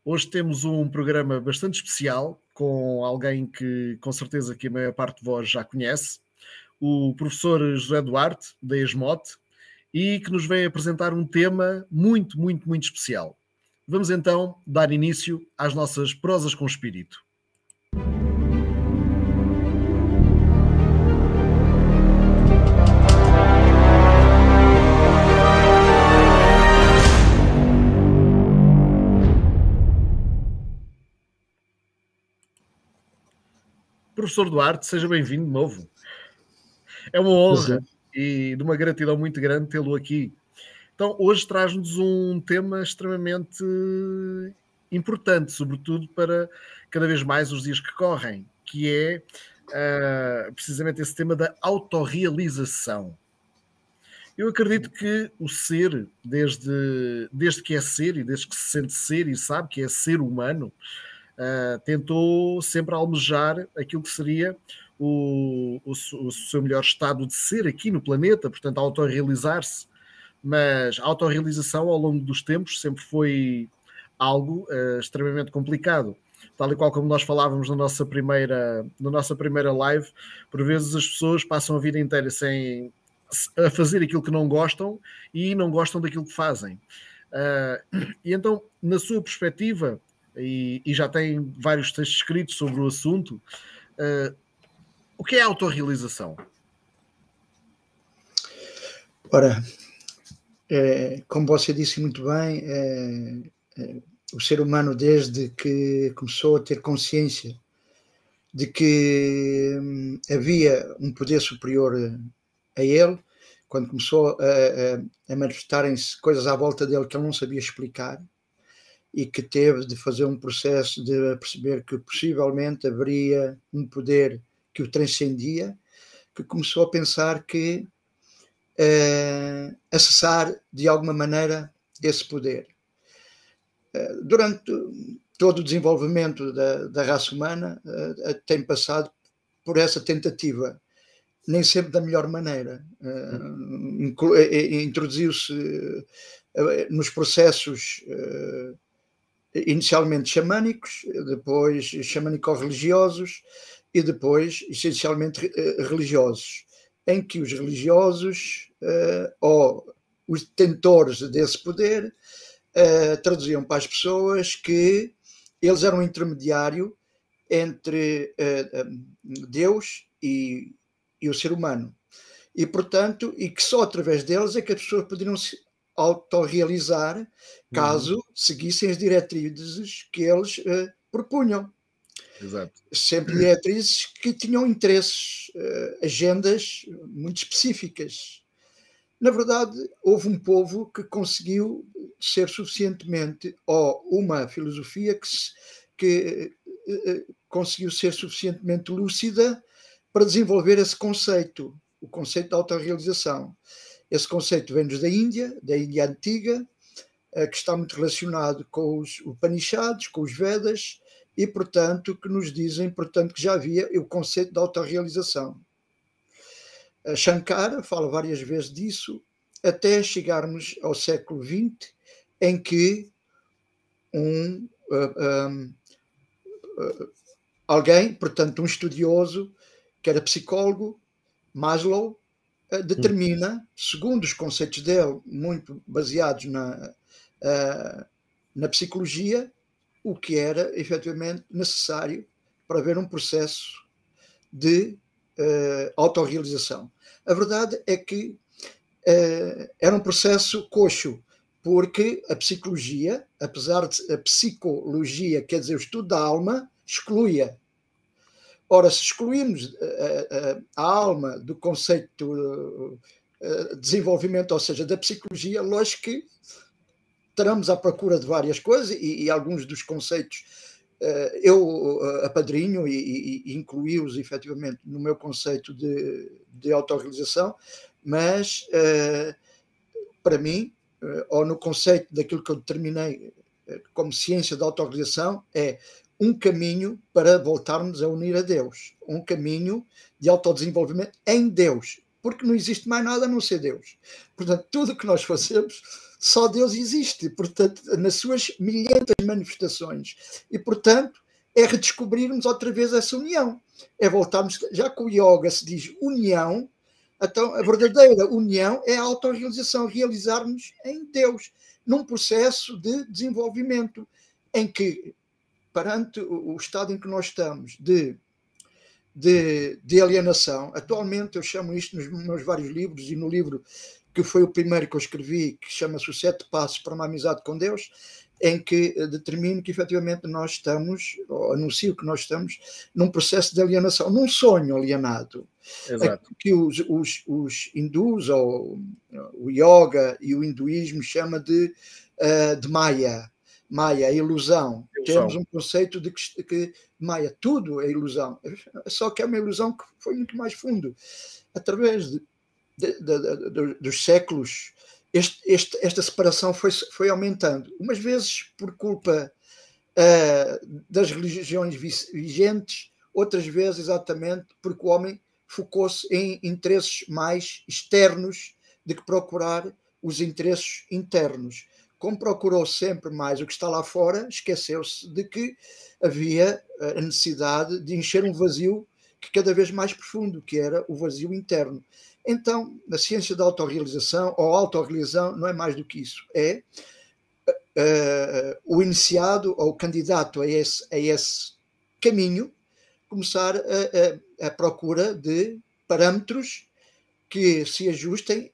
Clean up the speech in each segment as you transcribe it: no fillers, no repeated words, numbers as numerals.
Hoje temos um programa bastante especial com alguém que com certeza que a maior parte de vós já conhece, o professor José Duarte, da ESMOT, e que nos vem apresentar um tema muito, muito, muito especial. Vamos então dar início às nossas prosas com espírito. Professor Duarte, seja bem-vindo de novo. É uma honra e de uma gratidão muito grande tê-lo aqui. Então, hoje traz-nos um tema extremamente importante, sobretudo para cada vez mais os dias que correm, que é precisamente esse tema da autorrealização. Eu acredito que o ser, desde que é ser e desde que se sente ser e sabe que é ser humano, tentou sempre almejar aquilo que seria o seu melhor estado de ser aqui no planeta, portanto, autorrealizar-se. Mas a autorrealização ao longo dos tempos sempre foi algo extremamente complicado. Tal e qual como nós falávamos na nossa primeira live, por vezes as pessoas passam a vida inteira a fazer aquilo que não gostam e não gostam daquilo que fazem. E então, na sua perspectiva, e já tem vários textos escritos sobre o assunto, o que é a autorrealização? Ora, como você disse muito bem, o ser humano, desde que começou a ter consciência de que havia um poder superior a ele, quando começou a manifestarem-se coisas à volta dele que ele não sabia explicar, e que teve de fazer um processo de perceber que possivelmente haveria um poder que o transcendia, que começou a pensar que acessar de alguma maneira esse poder. Durante todo o desenvolvimento da raça humana tem passado por essa tentativa, nem sempre da melhor maneira. Introduziu-se nos processos inicialmente xamânicos, depois xamânico-religiosos e depois essencialmente religiosos, em que os religiosos ou os detentores desse poder traduziam para as pessoas que eles eram um intermediário entre Deus e o ser humano, e portanto, e que só através deles é que as pessoas poderiam se autorrealizar caso seguissem as diretrizes que eles propunham. Exato. Sempre diretrizes que tinham interesses, agendas muito específicas. Na verdade, houve um povo que conseguiu ser suficientemente, ou uma filosofia que conseguiu ser suficientemente lúcida para desenvolver esse conceito, o conceito da autorrealização. Esse conceito vem-nos da Índia Antiga, que está muito relacionado com os Upanishads, com os Vedas, e, portanto, que nos dizem, portanto, que já havia o conceito da autorrealização. Shankara fala várias vezes disso, até chegarmos ao século XX, em que alguém, portanto, um estudioso, que era psicólogo, Maslow, determina, segundo os conceitos dele, muito baseados na psicologia, o que era efetivamente necessário para haver um processo de autorrealização. A verdade é que era um processo coxo, porque a psicologia, apesar de a psicologia, quer dizer, o estudo da alma, excluía. Ora, se excluirmos a alma do conceito de desenvolvimento, ou seja, da psicologia, lógico que estaremos à procura de várias coisas e alguns dos conceitos eu apadrinho e incluí-os efetivamente no meu conceito de autorrealização, mas para mim, ou no conceito daquilo que eu determinei como ciência da autorrealização, é um caminho para voltarmos a unir a Deus, um caminho de autodesenvolvimento em Deus, porque não existe mais nada a não ser Deus. Portanto, tudo o que nós fazemos, só Deus existe, portanto, nas suas milhentas manifestações. E, portanto, é redescobrirmos outra vez essa união. É voltarmos, já que o yoga se diz união, então a verdadeira união é a autorrealização, realizarmos em Deus, num processo de desenvolvimento, em que, perante o estado em que nós estamos de alienação, atualmente eu chamo isto nos meus vários livros, e no livro que foi o primeiro que eu escrevi, que chama-se Os 7 Passos para uma Amizade com Deus, em que determino que efetivamente nós estamos, ou anuncio que nós estamos num processo de alienação, num sonho alienado. Exato. Que os hindus, ou o yoga e o hinduísmo chama de Maya. Maya, a ilusão. Temos um conceito de que Maya, tudo é ilusão. Só que é uma ilusão que foi muito mais fundo. Através dos séculos, esta separação foi aumentando. Umas vezes por culpa das religiões vigentes, outras vezes exatamente porque o homem focou-se em interesses mais externos do que procurar os interesses internos. Como procurou sempre mais o que está lá fora, esqueceu-se de que havia a necessidade de encher um vazio que cada vez mais profundo, que era o vazio interno. Então, na ciência da autorrealização, ou autorrealização, não é mais do que isso. É o iniciado ou o candidato a esse caminho começar a procura de parâmetros que se ajustem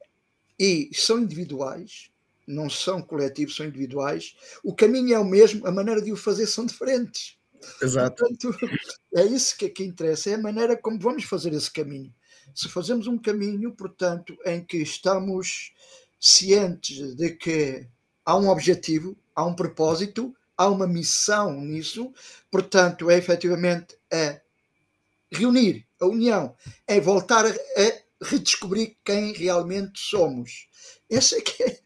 e são individuais, não são coletivos, são individuais. O caminho é o mesmo, a maneira de o fazer são diferentes. Exato. Portanto, é isso que aqui interessa, é a maneira como vamos fazer esse caminho. Se fazemos um caminho, portanto, em que estamos cientes de que há um objetivo, há um propósito, há uma missão nisso, portanto, é efetivamente a reunir, a união, é voltar a redescobrir quem realmente somos. Essa é que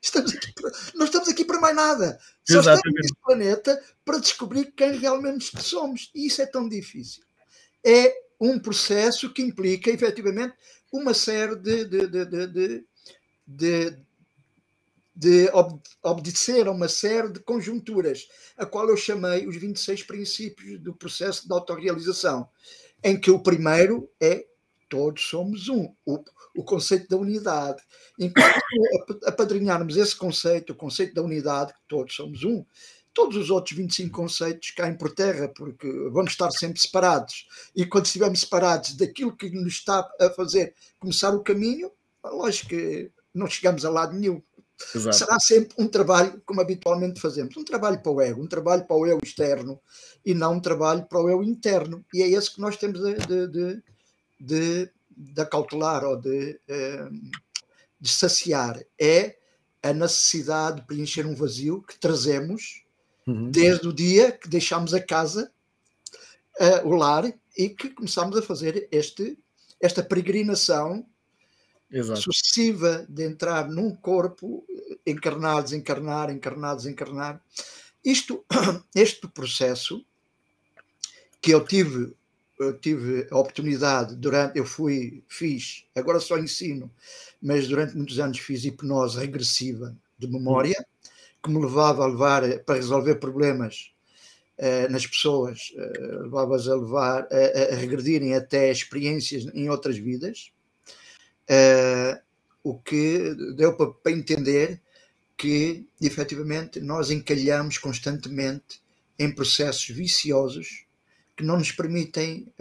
não estamos aqui para mais nada. Só estamos neste planeta para descobrir quem realmente somos. E isso é tão difícil. É um processo que implica, efetivamente, uma série de obedecer a uma série de conjunturas, a qual eu chamei os 26 princípios do processo de autorrealização, em que o primeiro é todos somos um, o conceito da unidade. Enquanto apadrinharmos esse conceito, o conceito da unidade, que todos somos um, todos os outros 25 conceitos caem por terra, porque vamos estar sempre separados. E quando estivermos separados daquilo que nos está a fazer começar o caminho, lógico que não chegamos a lado nenhum. Exato. Será sempre um trabalho, como habitualmente fazemos, um trabalho para o ego, um trabalho para o eu externo e não um trabalho para o eu interno. E é esse que nós temos de acautelar ou de saciar. É a necessidade de preencher um vazio que trazemos desde o dia que deixámos a casa, o lar, e que começámos a fazer esta peregrinação sucessiva de entrar num corpo, encarnar, desencarnar, encarnar, desencarnar. Este processo que eu tive a oportunidade fiz, agora só ensino, mas durante muitos anos fiz hipnose regressiva de memória, que me levava para resolver problemas nas pessoas, levava-as a regredirem até experiências em outras vidas, o que deu para entender que, efetivamente, nós encalhamos constantemente em processos viciosos que não nos permitem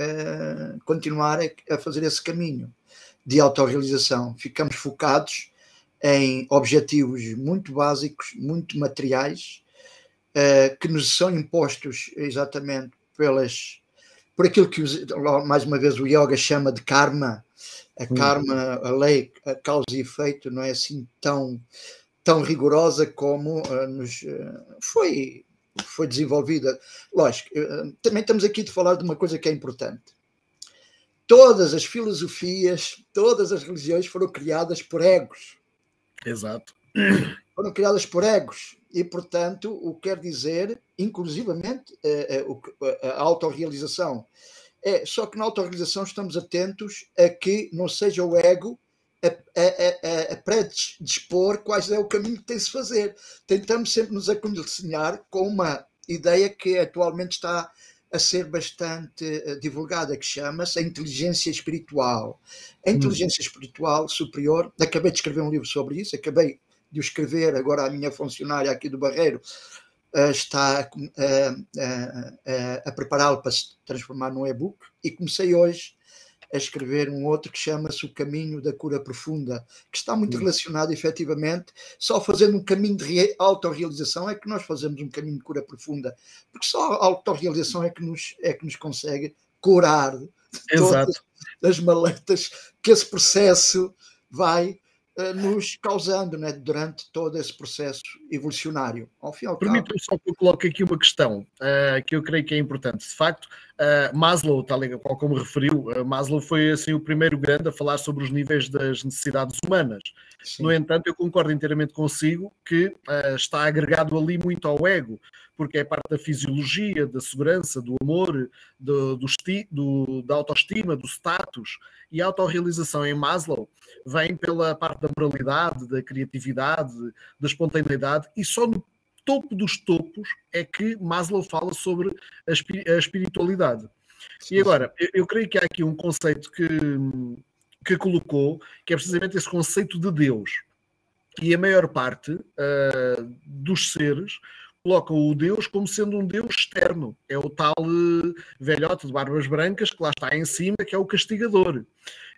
continuar a fazer esse caminho de autorrealização. Ficamos focados em objetivos muito básicos, muito materiais, que nos são impostos exatamente por aquilo que, mais uma vez, o yoga chama de karma. A karma, a lei, a causa e efeito, não é assim tão rigorosa como foi desenvolvida. Lógico, também estamos aqui a falar de uma coisa que é importante. Todas as filosofias, todas as religiões foram criadas por egos. Exato. Foram criadas por egos. E, portanto, o que quer dizer, inclusivamente, a autorrealização. Só que na autorrealização estamos atentos a que não seja o ego a predispor quais é o caminho que tem-se fazer. Tentamos sempre nos aconselhar com uma ideia que atualmente está a ser bastante divulgada, que chama-se a inteligência espiritual. A inteligência espiritual superior, acabei de escrever um livro sobre isso, acabei de o escrever, agora a minha funcionária aqui do Barreiro está a prepará-lo para se transformar num e-book, e comecei hoje a escrever um outro que chama-se O Caminho da Cura Profunda, que está muito relacionado, efetivamente, só fazendo um caminho de autorrealização é que nós fazemos um caminho de cura profunda, porque só a autorrealização é que nos consegue curar de todas as maletas que esse processo vai nos causando, né, durante todo esse processo evolucionário. Permita-me só que eu coloque aqui uma questão que eu creio que é importante. De facto, Maslow, tal qual como referiu, Maslow foi assim, o primeiro grande a falar sobre os níveis das necessidades humanas. Sim. No entanto, eu concordo inteiramente consigo que está agregado ali muito ao ego, porque é parte da fisiologia, da segurança, do amor, da autoestima, do status, e a autorrealização em Maslow vem pela parte da moralidade, da criatividade, da espontaneidade, e só no topo dos topos é que Maslow fala sobre a espiritualidade. Sim, e agora, eu creio que há aqui um conceito que colocou, que é precisamente esse conceito de Deus. E a maior parte dos seres colocam o Deus como sendo um Deus externo. É o tal velhote de barbas brancas que lá está em cima, que é o castigador.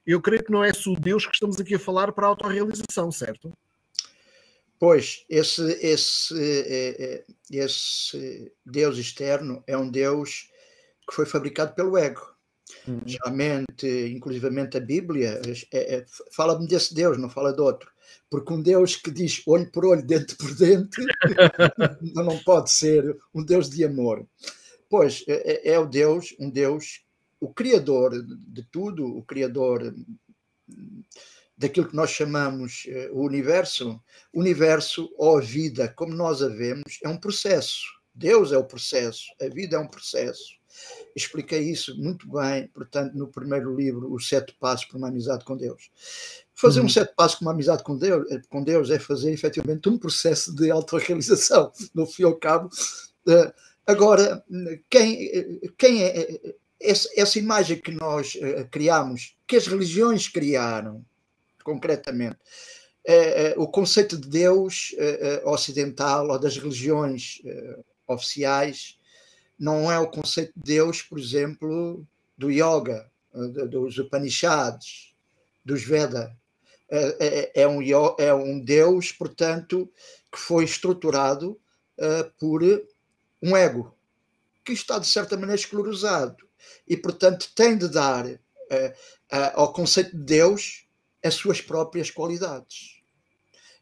Eu creio que não é só o Deus que estamos aqui a falar para a autorrealização, certo? Pois, esse Deus externo é um Deus que foi fabricado pelo ego. Geralmente, inclusivamente a Bíblia, fala-me desse Deus, não fala de outro. Porque um Deus que diz olho por olho, dente por dente, não pode ser um Deus de amor. Pois, é o Deus, um Deus, o Criador de tudo, o Criador daquilo que nós chamamos o universo ou a vida, como nós a vemos, é um processo. Deus é o processo, a vida é um processo. Expliquei isso muito bem, portanto, no primeiro livro, Os 7 Passos para uma Amizade com Deus. Fazer um 7 passos com uma amizade com Deus é fazer, efetivamente, um processo de autorrealização, no fim e ao cabo. Agora, quem é essa imagem que nós criamos, que as religiões criaram, concretamente, o conceito de Deus ocidental ou das religiões oficiais não é o conceito de Deus, por exemplo, do yoga, dos Upanishads, dos Vedas. É um Deus, portanto, que foi estruturado por um ego, que está, de certa maneira, esclerosado. E, portanto, tem de dar ao conceito de Deus as suas próprias qualidades.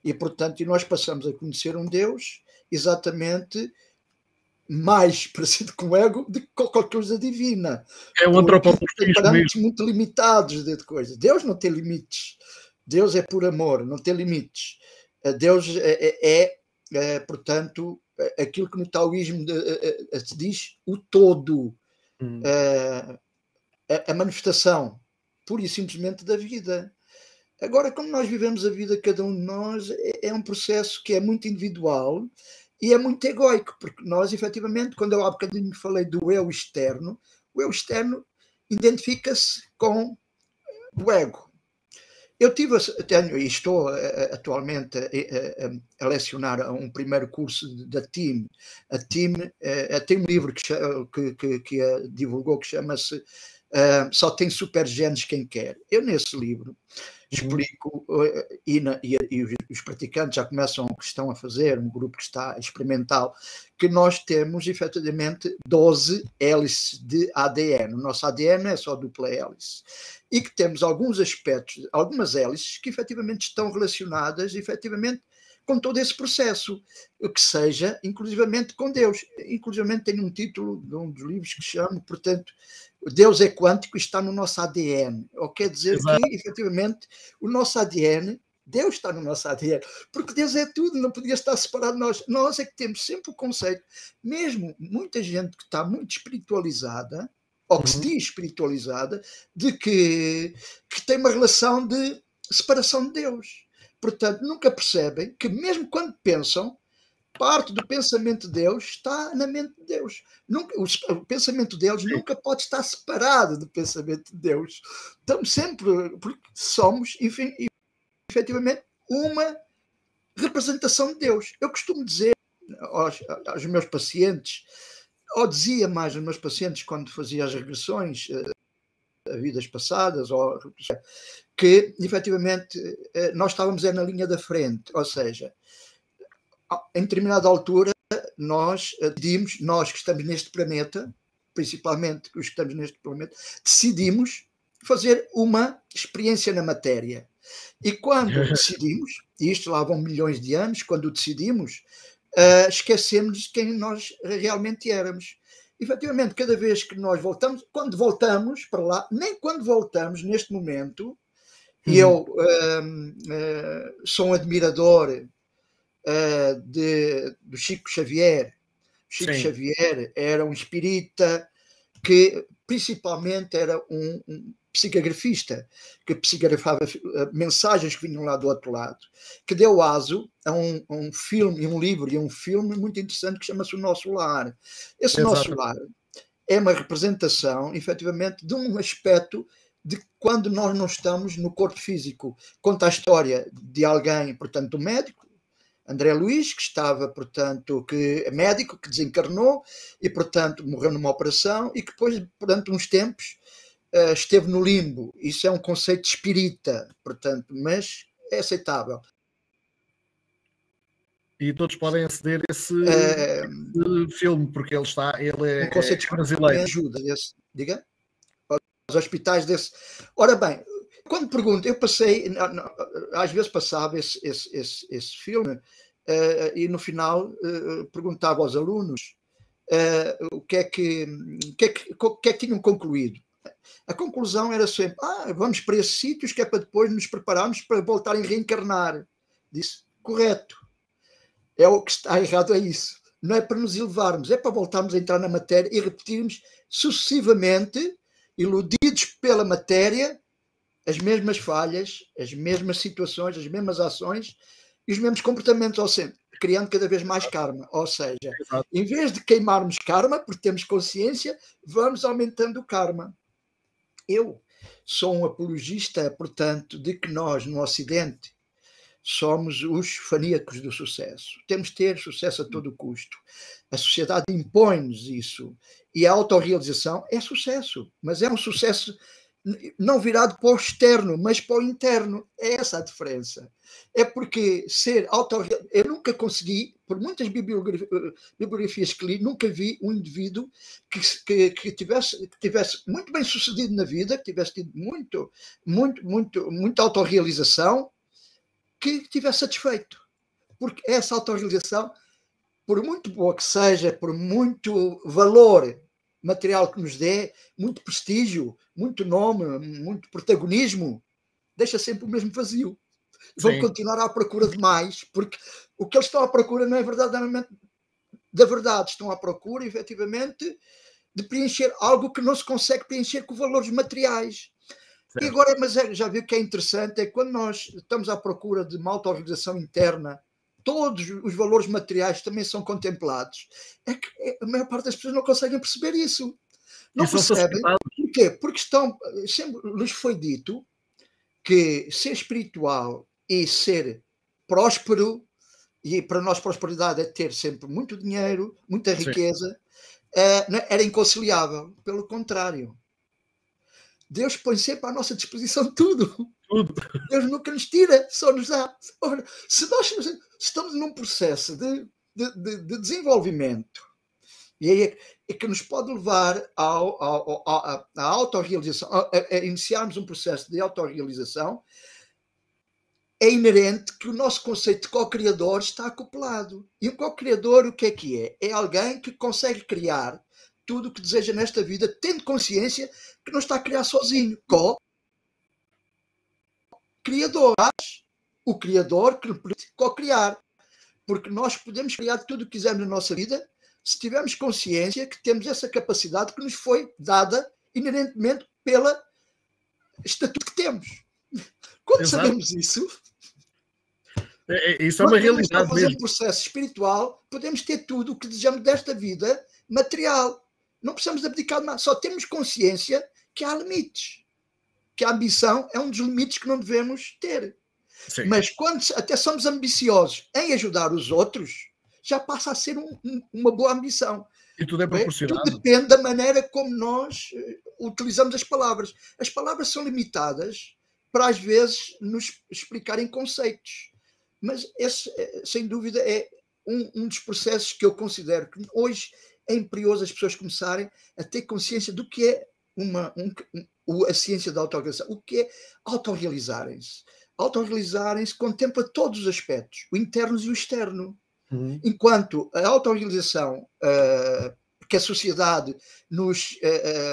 E, portanto, nós passamos a conhecer um Deus exatamente mais parecido com o ego do que qualquer coisa divina. É um antropomorfismo. Tem parâmetros muito limitados de coisa. Deus não tem limites. Deus é por amor, não tem limites. Deus portanto, aquilo que no taoísmo se diz o todo. A manifestação, pura e simplesmente, da vida. Agora, como nós vivemos a vida, cada um de nós, é um processo que é muito individual e é muito egoico, porque nós, efetivamente, quando eu há bocadinho falei do eu externo, o eu externo identifica-se com o ego. Eu tenho e estou atualmente a lecionar um primeiro curso da TEAM. A TEAM tem um livro que divulgou que chama-se Só tem supergenes quem quer. Eu, nesse livro, explico, e os praticantes já começam, que estão a fazer, um grupo que está experimental, que nós temos, efetivamente, 12 hélices de ADN. O nosso ADN é só dupla hélice. E que temos alguns aspectos, algumas hélices, que efetivamente estão relacionadas, efetivamente, com todo esse processo, que seja, inclusivamente, com Deus. Inclusivamente tem um título de um dos livros que chama, portanto, Deus é quântico e está no nosso ADN. Ou quer dizer que, efetivamente, o nosso ADN, Deus está no nosso ADN, porque Deus é tudo, não podia estar separado de nós. Nós é que temos sempre o conceito, mesmo muita gente que está muito espiritualizada, ou que se diz espiritualizada, de que tem uma relação de separação de Deus. Portanto, nunca percebem que mesmo quando pensam, parte do pensamento de Deus está na mente de Deus. Nunca, o pensamento deles nunca pode estar separado do pensamento de Deus. Estamos sempre, porque somos, efetivamente, uma representação de Deus. Eu costumo dizer aos meus pacientes, ou dizia mais aos meus pacientes quando fazia as regressões a vidas passadas, que, efetivamente, nós estávamos na linha da frente, ou seja, em determinada altura, nós decidimos, nós que estamos neste planeta, principalmente os que estamos neste planeta, decidimos fazer uma experiência na matéria. E quando decidimos, e isto lá vão milhões de anos, quando decidimos, esquecemos de quem nós realmente éramos. Efetivamente, cada vez que nós voltamos, quando voltamos para lá, nem quando voltamos neste momento, e eu sou um admirador do Chico Xavier. Chico Xavier era um espírita que principalmente era um psicografista, que psicografava mensagens que vinham lá do outro lado, que deu aso a um filme, um livro e um filme muito interessante que chama-se O Nosso Lar. Esse Nosso Lar é uma representação, efetivamente, de um aspecto de quando nós não estamos no corpo físico. Conta a história de alguém, portanto, um médico, André Luiz, que estava, portanto, que é médico, que desencarnou e, portanto, morreu numa operação e que depois, durante uns tempos, esteve no limbo. Isso é um conceito espírita, portanto, mas é aceitável. E todos podem aceder a esse filme, porque ele é um conceito brasileiro. Ajuda desse, diga? Os hospitais desse. Ora bem, quando pergunto, eu passei, às vezes passava esse filme e no final perguntava aos alunos o que é que tinham concluído. A conclusão era sempre, vamos para esses sítios que é para depois nos prepararmos para voltar a reencarnar. Disse, correto. É o que está errado, é isso. Não é para nos elevarmos, é para voltarmos a entrar na matéria e repetirmos sucessivamente, iludidos pela matéria, as mesmas falhas, as mesmas situações, as mesmas ações e os mesmos comportamentos, ou seja, criando cada vez mais karma. Ou seja, em vez de queimarmos karma, porque temos consciência, vamos aumentando o karma. Eu sou um apologista, portanto, de que nós, no Ocidente, somos os faníacos do sucesso. Temos de ter sucesso a todo custo. A sociedade impõe-nos isso. E a autorrealização é sucesso, mas é um sucesso não virado para o externo, mas para o interno. É essa a diferença. É porque ser autorrealizado... Eu nunca consegui, por muitas bibliografias que li, nunca vi um indivíduo que tivesse muito bem sucedido na vida, que tivesse tido muita autorrealização, que estivesse satisfeito. Porque essa autorrealização, por muito boa que seja, por muito valor material que nos dê, muito prestígio, muito nome, muito protagonismo, deixa sempre o mesmo vazio. Vão continuar à procura de mais, porque o que eles estão à procura não é verdadeiramente da verdade, estão à procura, efetivamente, de preencher algo que não se consegue preencher com valores materiais. Certo. E agora, mas já viu que é interessante, é que quando nós estamos à procura de uma autorrealização interna, todos os valores materiais também são contemplados. É que a maior parte das pessoas não conseguem perceber isso. Não percebem. Porquê? Porque sempre lhes foi dito que ser espiritual e ser próspero, e para nós prosperidade é ter sempre muito dinheiro, muita riqueza, era inconciliável. Pelo contrário. Deus põe sempre à nossa disposição tudo. Deus nunca nos tira, só nos dá. Ora, se nós estamos num processo de desenvolvimento, e aí é que nos pode levar à autorrealização, a iniciarmos um processo de autorrealização, é inerente que o nosso conceito de co-criador está acoplado. E um co-criador, o que é? É alguém que consegue criar tudo o que deseja nesta vida, tendo consciência que não está a criar sozinho. Co-criador. O criador que permite co-criar. Porque nós podemos criar tudo o que quisermos na nossa vida se tivermos consciência que temos essa capacidade que nos foi dada inerentemente pela estatuto que temos. Quando sabemos isso, isso é uma realidade fazer mesmo. um processo espiritual, podemos ter tudo o que desejamos desta vida material. Não precisamos abdicar de nada. Só temos consciência que há limites. Que a ambição é um dos limites que não devemos ter. Sim. Mas quando até somos ambiciosos em ajudar os outros, já passa a ser uma boa ambição. E tudo é proporcionado. Tudo depende da maneira como nós utilizamos as palavras. As palavras são limitadas para, às vezes, nos explicarem conceitos. Mas esse, sem dúvida, é um dos processos que eu considero que hoje é imperioso as pessoas começarem a ter consciência do que é a ciência da autorrealização. O que é autorrealizarem-se? Autorrealizarem-se contempla todos os aspectos, o interno e o externo. Enquanto a autorrealização que a sociedade nos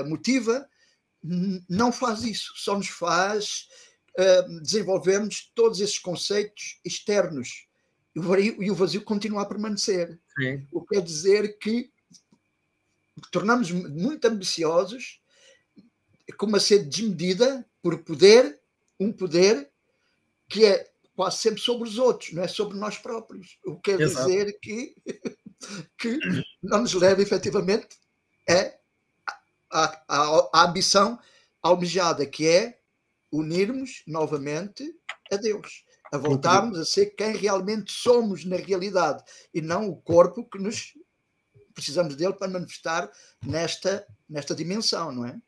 motiva, não faz isso, só nos faz desenvolvermos todos esses conceitos externos e o vazio continua a permanecer. Sim. O que quer dizer que tornamos muito ambiciosos, com uma sede desmedida por poder, um poder que é quase sempre sobre os outros, não é sobre nós próprios. O que quer dizer que não nos leva efetivamente à ambição almejada, que é unirmos novamente a Deus, a voltarmos a ser quem realmente somos na realidade e não o corpo que nos precisamos dele para manifestar nesta dimensão, não é?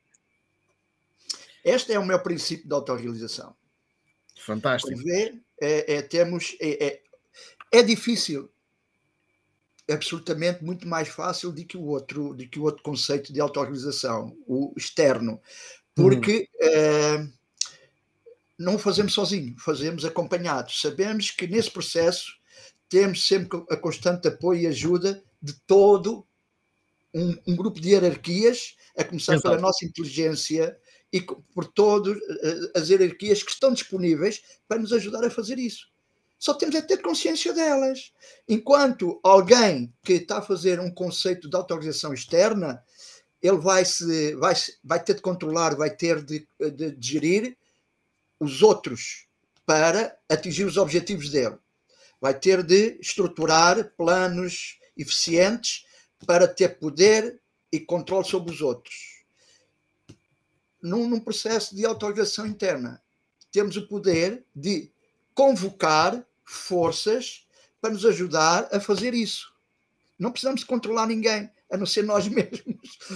Este é o meu princípio da autorrealização. Fantástico. Como vê, é difícil, é absolutamente muito mais fácil do que o outro conceito de autorrealização, o externo, porque não o fazemos sozinho, fazemos acompanhados. Sabemos que nesse processo temos sempre a constante apoio e ajuda de todo um grupo de hierarquias, a começar pela nossa inteligência e por todas as hierarquias que estão disponíveis para nos ajudar a fazer isso. Só temos é ter consciência delas. Enquanto alguém que está a fazer um conceito de autorização externa, ele vai ter de controlar, vai ter de gerir os outros para atingir os objetivos dele. Vai ter de estruturar planos eficientes para ter poder e controle sobre os outros. Num processo de autorrealização interna, temos o poder de convocar forças para nos ajudar a fazer isso. Não precisamos de controlar ninguém, a não ser nós mesmos.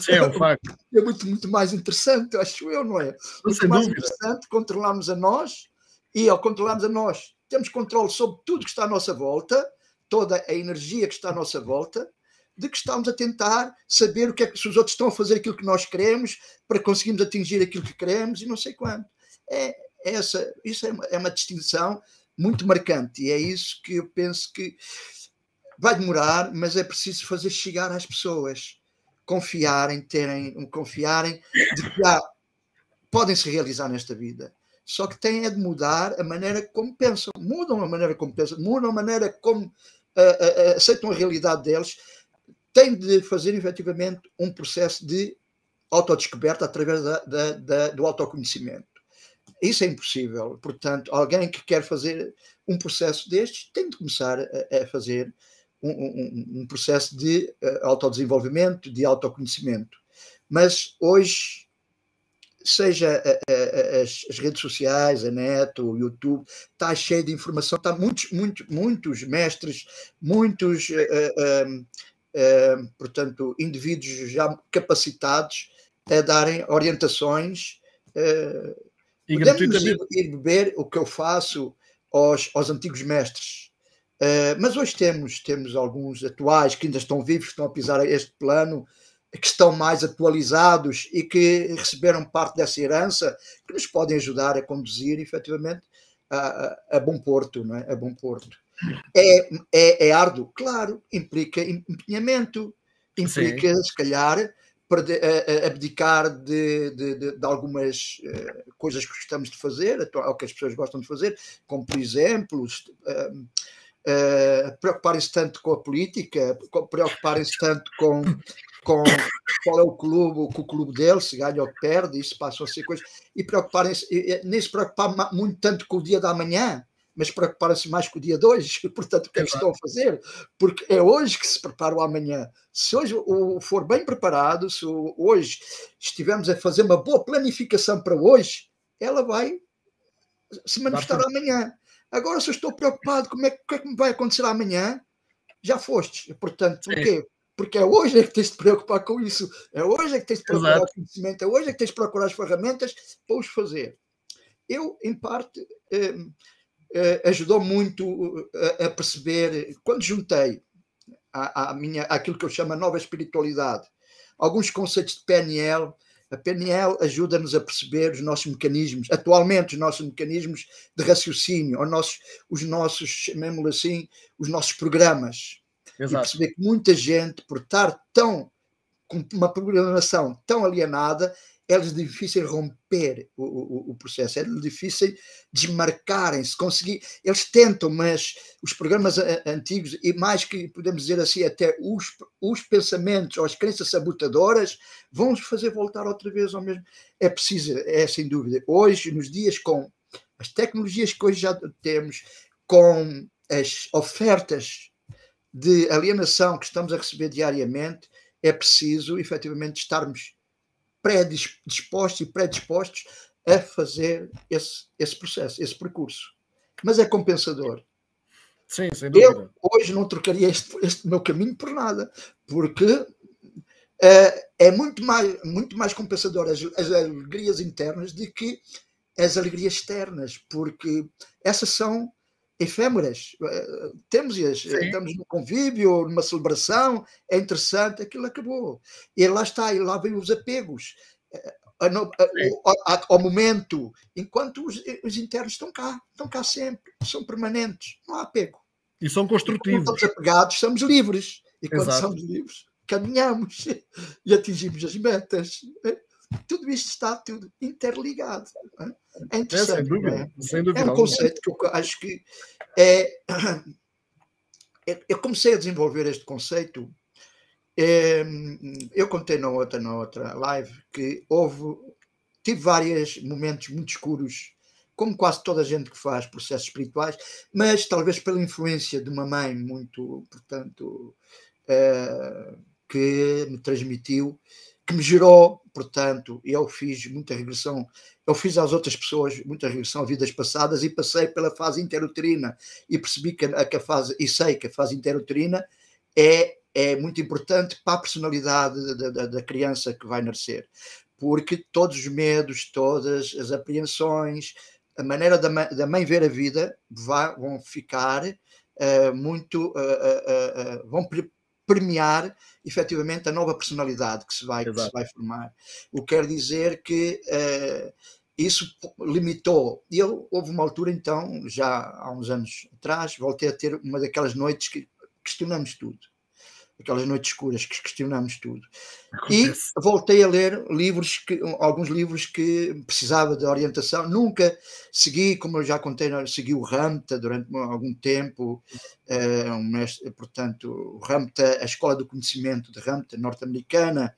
É um facto. É muito mais interessante, acho eu, não é? Muito mais interessante controlarmos a nós e, ao controlarmos a nós, temos controle sobre tudo que está à nossa volta, toda a energia que está à nossa volta, de que estamos a tentar saber o que é que se os outros estão a fazer aquilo que nós queremos para conseguirmos atingir aquilo que queremos e não sei quanto. Isso é uma distinção muito marcante e é isso que eu penso que vai demorar, mas é preciso fazer chegar às pessoas, confiarem de que podem se realizar nesta vida. Só que têm de mudar a maneira como pensam. Mudam a maneira como pensam, mudam a maneira como aceitam a realidade deles. Têm de fazer, efetivamente, um processo de autodescoberta através do autoconhecimento. Isso é impossível. Portanto, alguém que quer fazer um processo destes tem de começar a fazer um processo de autodesenvolvimento, de autoconhecimento. Mas hoje, seja as redes sociais, a net, o YouTube, está cheio de informação, está muitos mestres, muitos portanto, indivíduos já capacitados a darem orientações. Podemos ir beber o que eu faço aos antigos mestres. Mas hoje temos alguns atuais que ainda estão vivos, que estão a pisar este plano, que estão mais atualizados e que receberam parte dessa herança, que nos podem ajudar a conduzir, efetivamente, a bom porto, não é? A bom porto. É árduo? Claro, implica empenhamento, implica, se calhar, abdicar de algumas coisas que gostamos de fazer, ou que as pessoas gostam de fazer, como, por exemplo, preocuparem-se tanto com a política, preocuparem-se tanto com qual é o clube dele, se ganha ou perde, isso passam a ser coisas. E preocuparem-se, nem se preocupar muito tanto com o dia da manhã, mas preocuparem-se mais com o dia de hoje. Portanto, o que é que estão a fazer? Porque é hoje que se prepara o amanhã. Se hoje for bem preparado, se hoje estivermos a fazer uma boa planificação para hoje, ela vai se manifestar amanhã. Agora, se eu estou preocupado com o que é que me vai acontecer amanhã, já foste. Portanto, porquê? Porque é hoje que tens de te preocupar com isso. É hoje que tens de procurar o conhecimento. É hoje que tens de procurar as ferramentas para os fazer. Eu, em parte, ajudou muito a perceber, quando juntei àquilo que eu chamo a nova espiritualidade, alguns conceitos de PNL. A PNL ajuda-nos a perceber os nossos mecanismos, atualmente os nossos mecanismos de raciocínio, os nossos, chamemos assim, os nossos programas. Exato. E perceber que muita gente, por estar com uma programação tão alienada, é-lhes difícil romper o processo, é-lhes difícil desmarcarem-se, conseguir. Eles tentam, mas os programas antigos, e mais que podemos dizer assim, até os pensamentos ou as crenças sabotadoras, vão-nos fazer voltar outra vez ao mesmo. É preciso, sem dúvida. Hoje, nos dias, com as tecnologias que hoje já temos, com as ofertas de alienação que estamos a receber diariamente, é preciso, efetivamente, estarmos predispostos e predispostos a fazer esse processo, esse percurso. Mas é compensador. Sim, sem dúvida. Eu hoje não trocaria este meu caminho por nada, porque é muito mais compensador as alegrias internas do que as alegrias externas, porque essas são efêmeras. Estamos num convívio, numa celebração, é interessante, aquilo acabou. E lá está, e lá vem os apegos ao momento, enquanto os internos estão cá sempre, são permanentes, não há apego. E são construtivos. E quando estamos apegados, somos livres. E quando somos livres, caminhamos e atingimos as metas. Tudo isto está tudo interligado. É interessante. Sem dúvida, sem dúvida. É um conceito que eu acho que eu comecei a desenvolver este conceito. Eu contei na outra live que tive vários momentos muito escuros, como quase toda a gente que faz processos espirituais, mas talvez pela influência de uma mãe muito, portanto, que me transmitiu, que me gerou, portanto, eu fiz muita regressão, eu fiz às outras pessoas muita regressão a vidas passadas e passei pela fase interuterina e percebi que a fase, e sei que a fase interuterina é muito importante para a personalidade da criança que vai nascer, porque todos os medos, todas as apreensões, a maneira da mãe ver a vida vão ficar vão premiar efetivamente a nova personalidade que se vai formar. O que quer dizer que isso limitou. E houve uma altura, então, já há uns anos atrás, voltei a ter uma daquelas noites que questionamos tudo. Aquelas noites escuras que questionamos tudo. Acontece. E voltei a ler alguns livros que precisava de orientação. Nunca segui, como eu já contei, segui o Ramta durante algum tempo, um mestre, portanto, o Ramta, a Escola do Conhecimento de Ramta, norte-americana.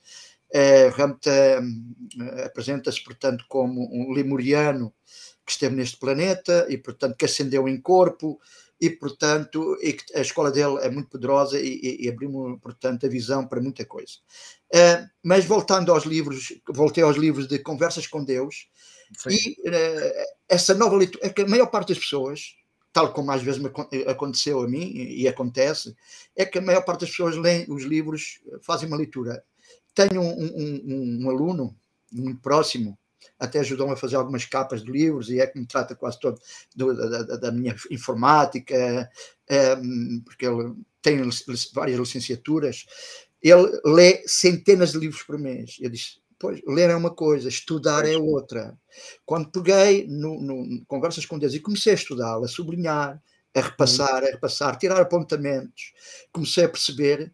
Ramta apresenta-se, portanto, como um lemuriano que esteve neste planeta e, portanto, que ascendeu em corpo. E, portanto, a escola dele é muito poderosa e abriu-me, portanto, a visão para muita coisa. Mas voltando aos livros, voltei aos livros de Conversas com Deus. Sim. E essa nova leitura, é que a maior parte das pessoas, tal como às vezes me aconteceu a mim e acontece, é que a maior parte das pessoas leem os livros, fazem uma leitura. Tenho um aluno muito próximo, até ajudou-me a fazer algumas capas de livros e é que me trata quase todo da minha informática, porque ele tem várias licenciaturas. Ele lê centenas de livros por mês. Eu disse, pois, ler é uma coisa, estudar é outra. Quando peguei no Conversas com Deus e comecei a estudá-la, a sublinhar, a repassar, tirar apontamentos, comecei a perceber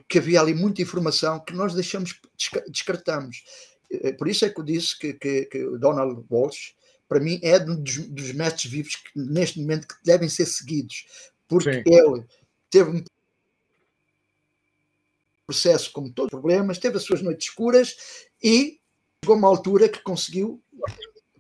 que havia ali muita informação que nós descartamos. Por isso é que eu disse que o Donald Walsh, para mim, é um dos mestres vivos que, neste momento, que devem ser seguidos, porque ele teve processo, como todos os problemas, teve as suas noites escuras e chegou a uma altura que conseguiu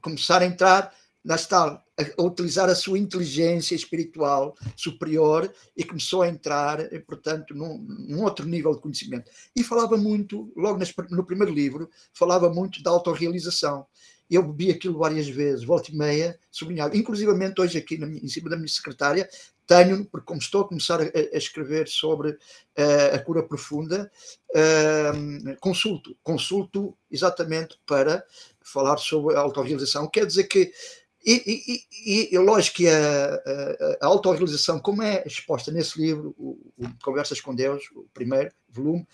começar a entrar a utilizar a sua inteligência espiritual superior e começou a entrar, portanto, num outro nível de conhecimento. E falava muito, logo no primeiro livro, falava muito da autorrealização. Eu bebi aquilo várias vezes, volta e meia, sublinhava. Inclusivamente hoje aqui em cima da minha secretária, tenho, porque como estou a começar a escrever sobre a cura profunda, consulto exatamente para falar sobre a autorrealização. Quer dizer que e lógico que a autorrealização, como é exposta nesse livro, o Conversas com Deus, o primeiro volume,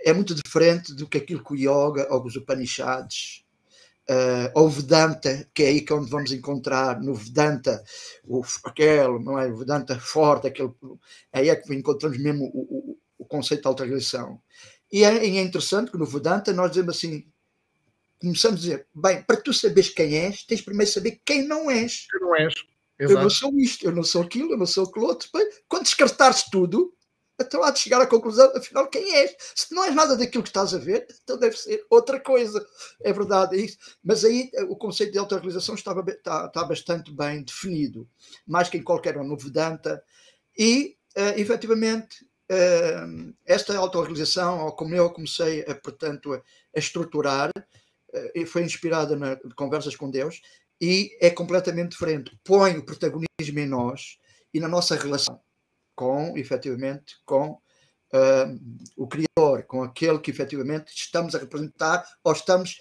é muito diferente do que aquilo que o Yoga ou os Upanishads ou o Vedanta, que é aí que é onde vamos encontrar no Vedanta não é? O Vedanta forte, aí é que encontramos mesmo o conceito de autorrealização. E é interessante que no Vedanta nós dizemos assim, começamos a dizer, bem, para tu saberes quem és, tens primeiro de saber quem não és. Quem não és. Exato. Eu não sou isto, eu não sou aquilo, eu não sou aquilo outro. Bem, quando descartares tudo, então há de chegar à conclusão, afinal, quem és? Se não és nada daquilo que estás a ver, então deve ser outra coisa. É verdade, é isso. Mas aí o conceito de autorrealização está bastante bem definido, mais que em qualquer um no Vedanta. E, efetivamente, esta autorrealização, ou como eu comecei, portanto, a estruturar, foi inspirada na Conversas com Deus e é completamente diferente. Põe o protagonismo em nós e na nossa relação com, efetivamente, com o Criador, com aquele que, efetivamente, estamos a representar ou estamos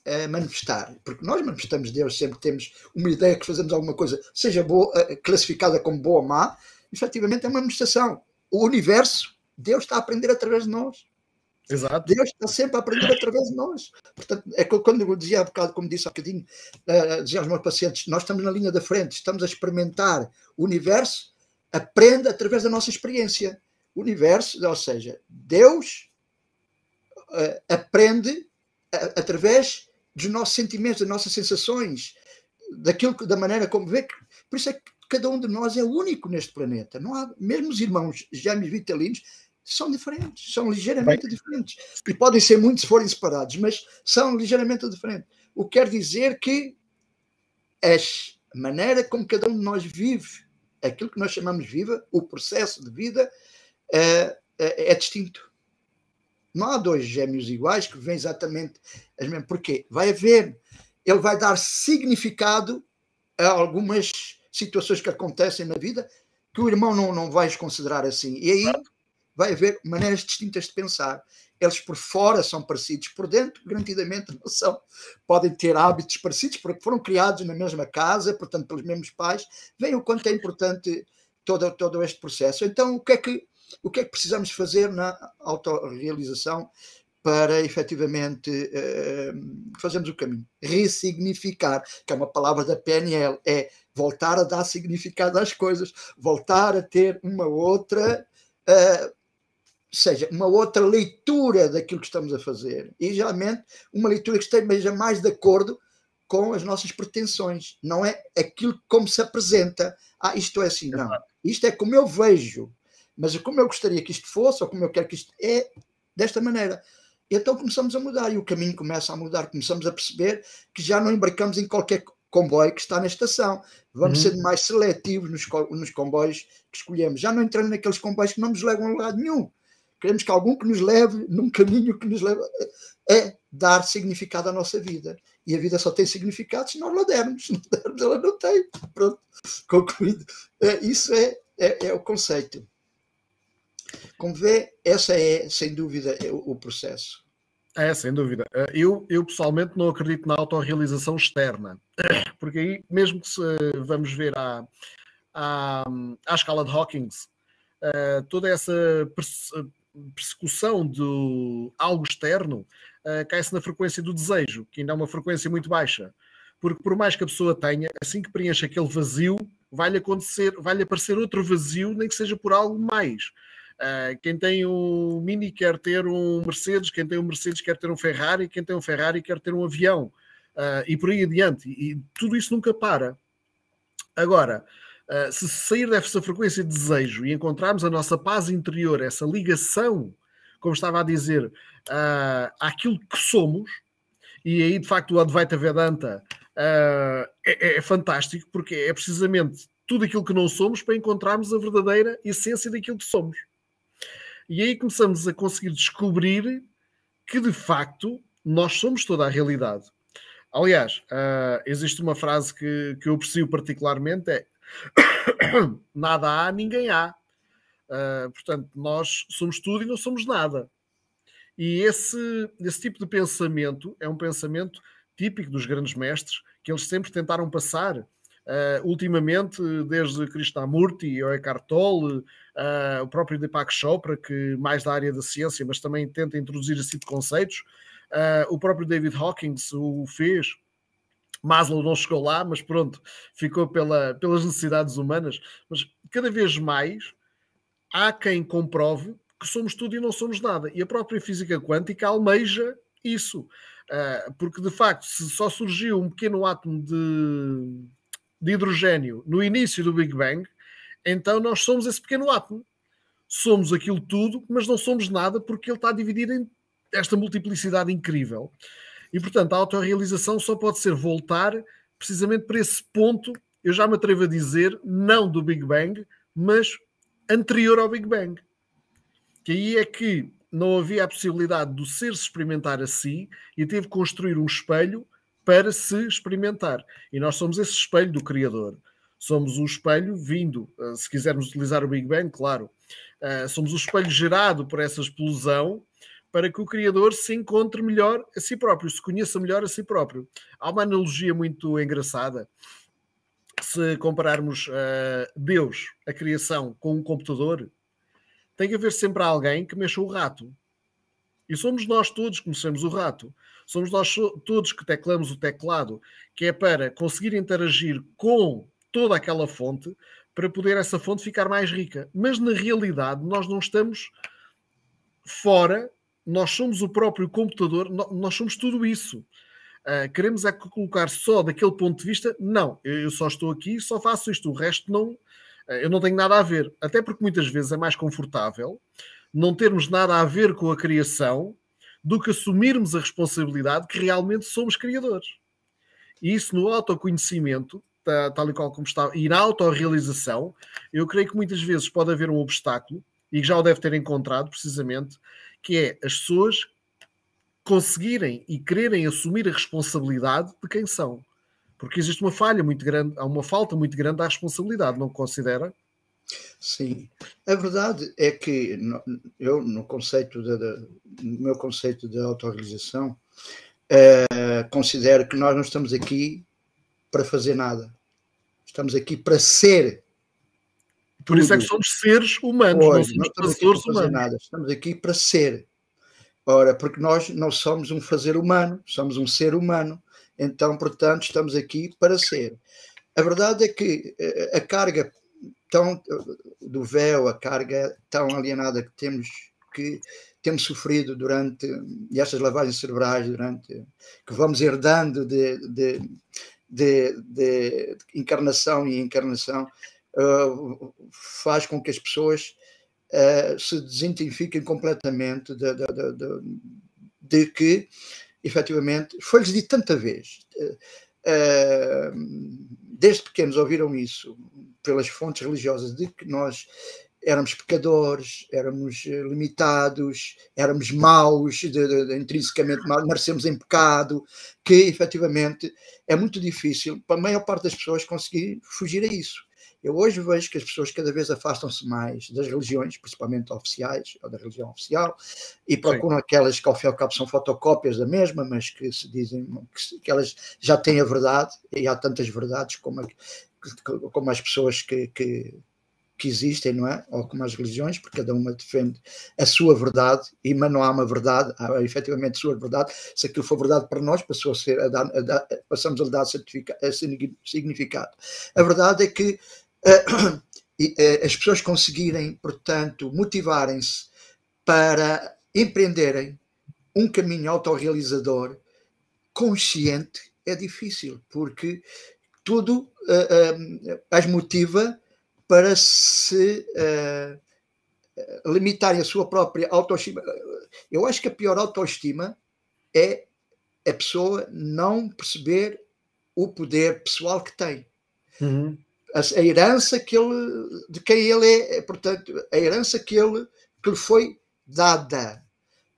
a manifestar. Porque nós manifestamos Deus sempre que temos uma ideia que fazemos alguma coisa, seja boa, classificada como boa ou má, efetivamente é uma manifestação. O universo, Deus está a aprender através de nós. Exato. Deus está sempre a aprender através de nós. Portanto, é quando eu dizia há bocado, como disse há bocadinho, dizia aos meus pacientes, nós estamos na linha da frente, estamos a experimentar o universo, aprende através da nossa experiência. O universo, ou seja, Deus aprende através dos nossos sentimentos, das nossas sensações, da maneira como vê. Por isso é que cada um de nós é único neste planeta. Não há, mesmo os irmãos gêmeos vitalinos são diferentes, são ligeiramente diferentes. E podem ser muito se forem separados, mas são ligeiramente diferentes. O que quer dizer que a maneira como cada um de nós vive, aquilo que nós chamamos de vida, o processo de vida, é distinto. Não há dois gêmeos iguais que vêm exatamente as mesmas. Porquê? Ele vai dar significado a algumas situações que acontecem na vida que o irmão não vais considerar assim. E aí vai haver maneiras distintas de pensar. Eles por fora são parecidos, por dentro, garantidamente, não são. Podem ter hábitos parecidos, porque foram criados na mesma casa, portanto, pelos mesmos pais. Veem o quanto é importante todo este processo. Então, o que é que precisamos fazer na autorrealização para, efetivamente, fazermos o caminho? Ressignificar, que é uma palavra da PNL, é voltar a dar significado às coisas, voltar a ter uma outra... seja, uma outra leitura daquilo que estamos a fazer e, geralmente, uma leitura que esteja mais de acordo com as nossas pretensões. Não é aquilo como se apresenta. Isto é assim, não. Isto é como eu vejo, mas como eu gostaria que isto fosse, ou como eu quero que isto é, desta maneira. E então começamos a mudar e o caminho começa a mudar. Começamos a perceber que já não embarcamos em qualquer comboio que está na estação. Vamos ser mais seletivos nos comboios que escolhemos. Já não entramos naqueles comboios que não nos levam a lugar nenhum. Queremos que algum que nos leve num caminho que nos leve é dar significado à nossa vida. E a vida só tem significado se nós la dermos. Se não dermos, ela não tem. Pronto, concluído. Isso é o conceito. Como vê, essa é, sem dúvida, o processo. Sem dúvida. Eu pessoalmente não acredito na autorrealização externa. Porque aí, mesmo que vamos ver à escala de Hawkins, toda essa persecução de algo externo cai-se na frequência do desejo, que ainda é uma frequência muito baixa. Porque por mais que a pessoa tenha, assim que preenche aquele vazio, vai-lhe aparecer outro vazio, nem que seja por algo mais. Quem tem um Mini quer ter um Mercedes, quem tem um Mercedes quer ter um Ferrari, quem tem um Ferrari quer ter um avião, e por aí adiante. E tudo isso nunca para. Agora, Se sair dessa frequência de desejo e encontrarmos a nossa paz interior, essa ligação, como estava a dizer, àquilo que somos, e aí de facto o Advaita Vedanta é fantástico, porque é precisamente tudo aquilo que não somos para encontrarmos a verdadeira essência daquilo que somos. E aí começamos a conseguir descobrir que de facto nós somos toda a realidade. Aliás, existe uma frase que eu aprecio particularmente, é nada há, ninguém há. Portanto, nós somos tudo e não somos nada. E esse tipo de pensamento é um pensamento típico dos grandes mestres, que eles sempre tentaram passar. Ultimamente, desde Krishnamurti, o Eckhart Tolle, o próprio Deepak Chopra, que mais da área da ciência, mas também tenta introduzir esse tipo de conceitos. O próprio David Hawkins o fez. Maslow não chegou lá, mas pronto, ficou pelas necessidades humanas. Mas cada vez mais há quem comprove que somos tudo e não somos nada. E a própria física quântica almeja isso. Porque, de facto, se só surgiu um pequeno átomo de hidrogênio no início do Big Bang, então nós somos esse pequeno átomo. Somos aquilo tudo, mas não somos nada porque ele está dividido em esta multiplicidade incrível. E, portanto, a autorrealização só pode ser voltar precisamente para esse ponto, eu já me atrevo a dizer, não do Big Bang, mas anterior ao Big Bang. Que aí é que não havia a possibilidade do ser se experimentar a si e teve que construir um espelho para se experimentar. E nós somos esse espelho do Criador. Somos o espelho vindo, se quisermos utilizar o Big Bang, claro. Somos o espelho gerado por essa explosão para que o Criador se encontre melhor a si próprio, se conheça melhor a si próprio. Há uma analogia muito engraçada. Se compararmos Deus, a criação, com um computador, tem que haver sempre alguém que mexa o rato. E somos nós todos que mexemos o rato. Somos nós todos que teclamos o teclado, que é para conseguir interagir com toda aquela fonte para poder essa fonte ficar mais rica. Mas na realidade nós não estamos fora, nós somos o próprio computador, nós somos tudo isso. Queremos é colocar só daquele ponto de vista, não, eu só estou aqui, só faço isto, o resto não, eu não tenho nada a ver. Até porque muitas vezes é mais confortável não termos nada a ver com a criação do que assumirmos a responsabilidade que realmente somos criadores. E isso no autoconhecimento, tal e qual como está, e na autorrealização, eu creio que muitas vezes pode haver um obstáculo, e que já o deve ter encontrado precisamente, que é as pessoas conseguirem e quererem assumir a responsabilidade de quem são. Porque existe uma falha muito grande, há uma falta muito grande da responsabilidade, não considera? Sim. A verdade é que eu, no meu conceito de autorrealização, considero que nós não estamos aqui para fazer nada. Estamos aqui para ser. Por isso é que somos seres humanos, não somos passores humanos. Nada. Estamos aqui para ser. Ora, porque nós não somos um fazer humano, somos um ser humano. Então, portanto, estamos aqui para ser. A verdade é que a carga do véu, a carga tão alienada que temos sofrido durante, e estas lavagens cerebrais que vamos herdando de encarnação em encarnação, faz com que as pessoas se desidentifiquem completamente de que, efetivamente, foi-lhes dito tanta vez, desde pequenos ouviram isso pelas fontes religiosas, de que nós éramos pecadores, éramos limitados, éramos maus, intrinsecamente maus, nascemos em pecado, que efetivamente é muito difícil para a maior parte das pessoas conseguir fugir a isso. Eu hoje vejo que as pessoas cada vez afastam-se mais das religiões, principalmente oficiais, ou da religião oficial, e procuram aquelas que ao fim e ao cabo são fotocópias da mesma, mas que se dizem que elas já têm a verdade, e há tantas verdades como as pessoas que existem, não é? Ou como as religiões, porque cada uma defende a sua verdade, mas não há uma verdade, há efetivamente a sua verdade. Se aquilo for verdade para nós, passamos a lhe dar significado. A verdade é que as pessoas conseguirem, portanto, motivarem-se para empreenderem um caminho autorrealizador consciente é difícil, porque tudo as motiva para se limitarem a sua própria autoestima. Eu acho que a pior autoestima é a pessoa não perceber o poder pessoal que tem. Uhum. A herança de quem ele é, portanto, a herança que lhe foi dada.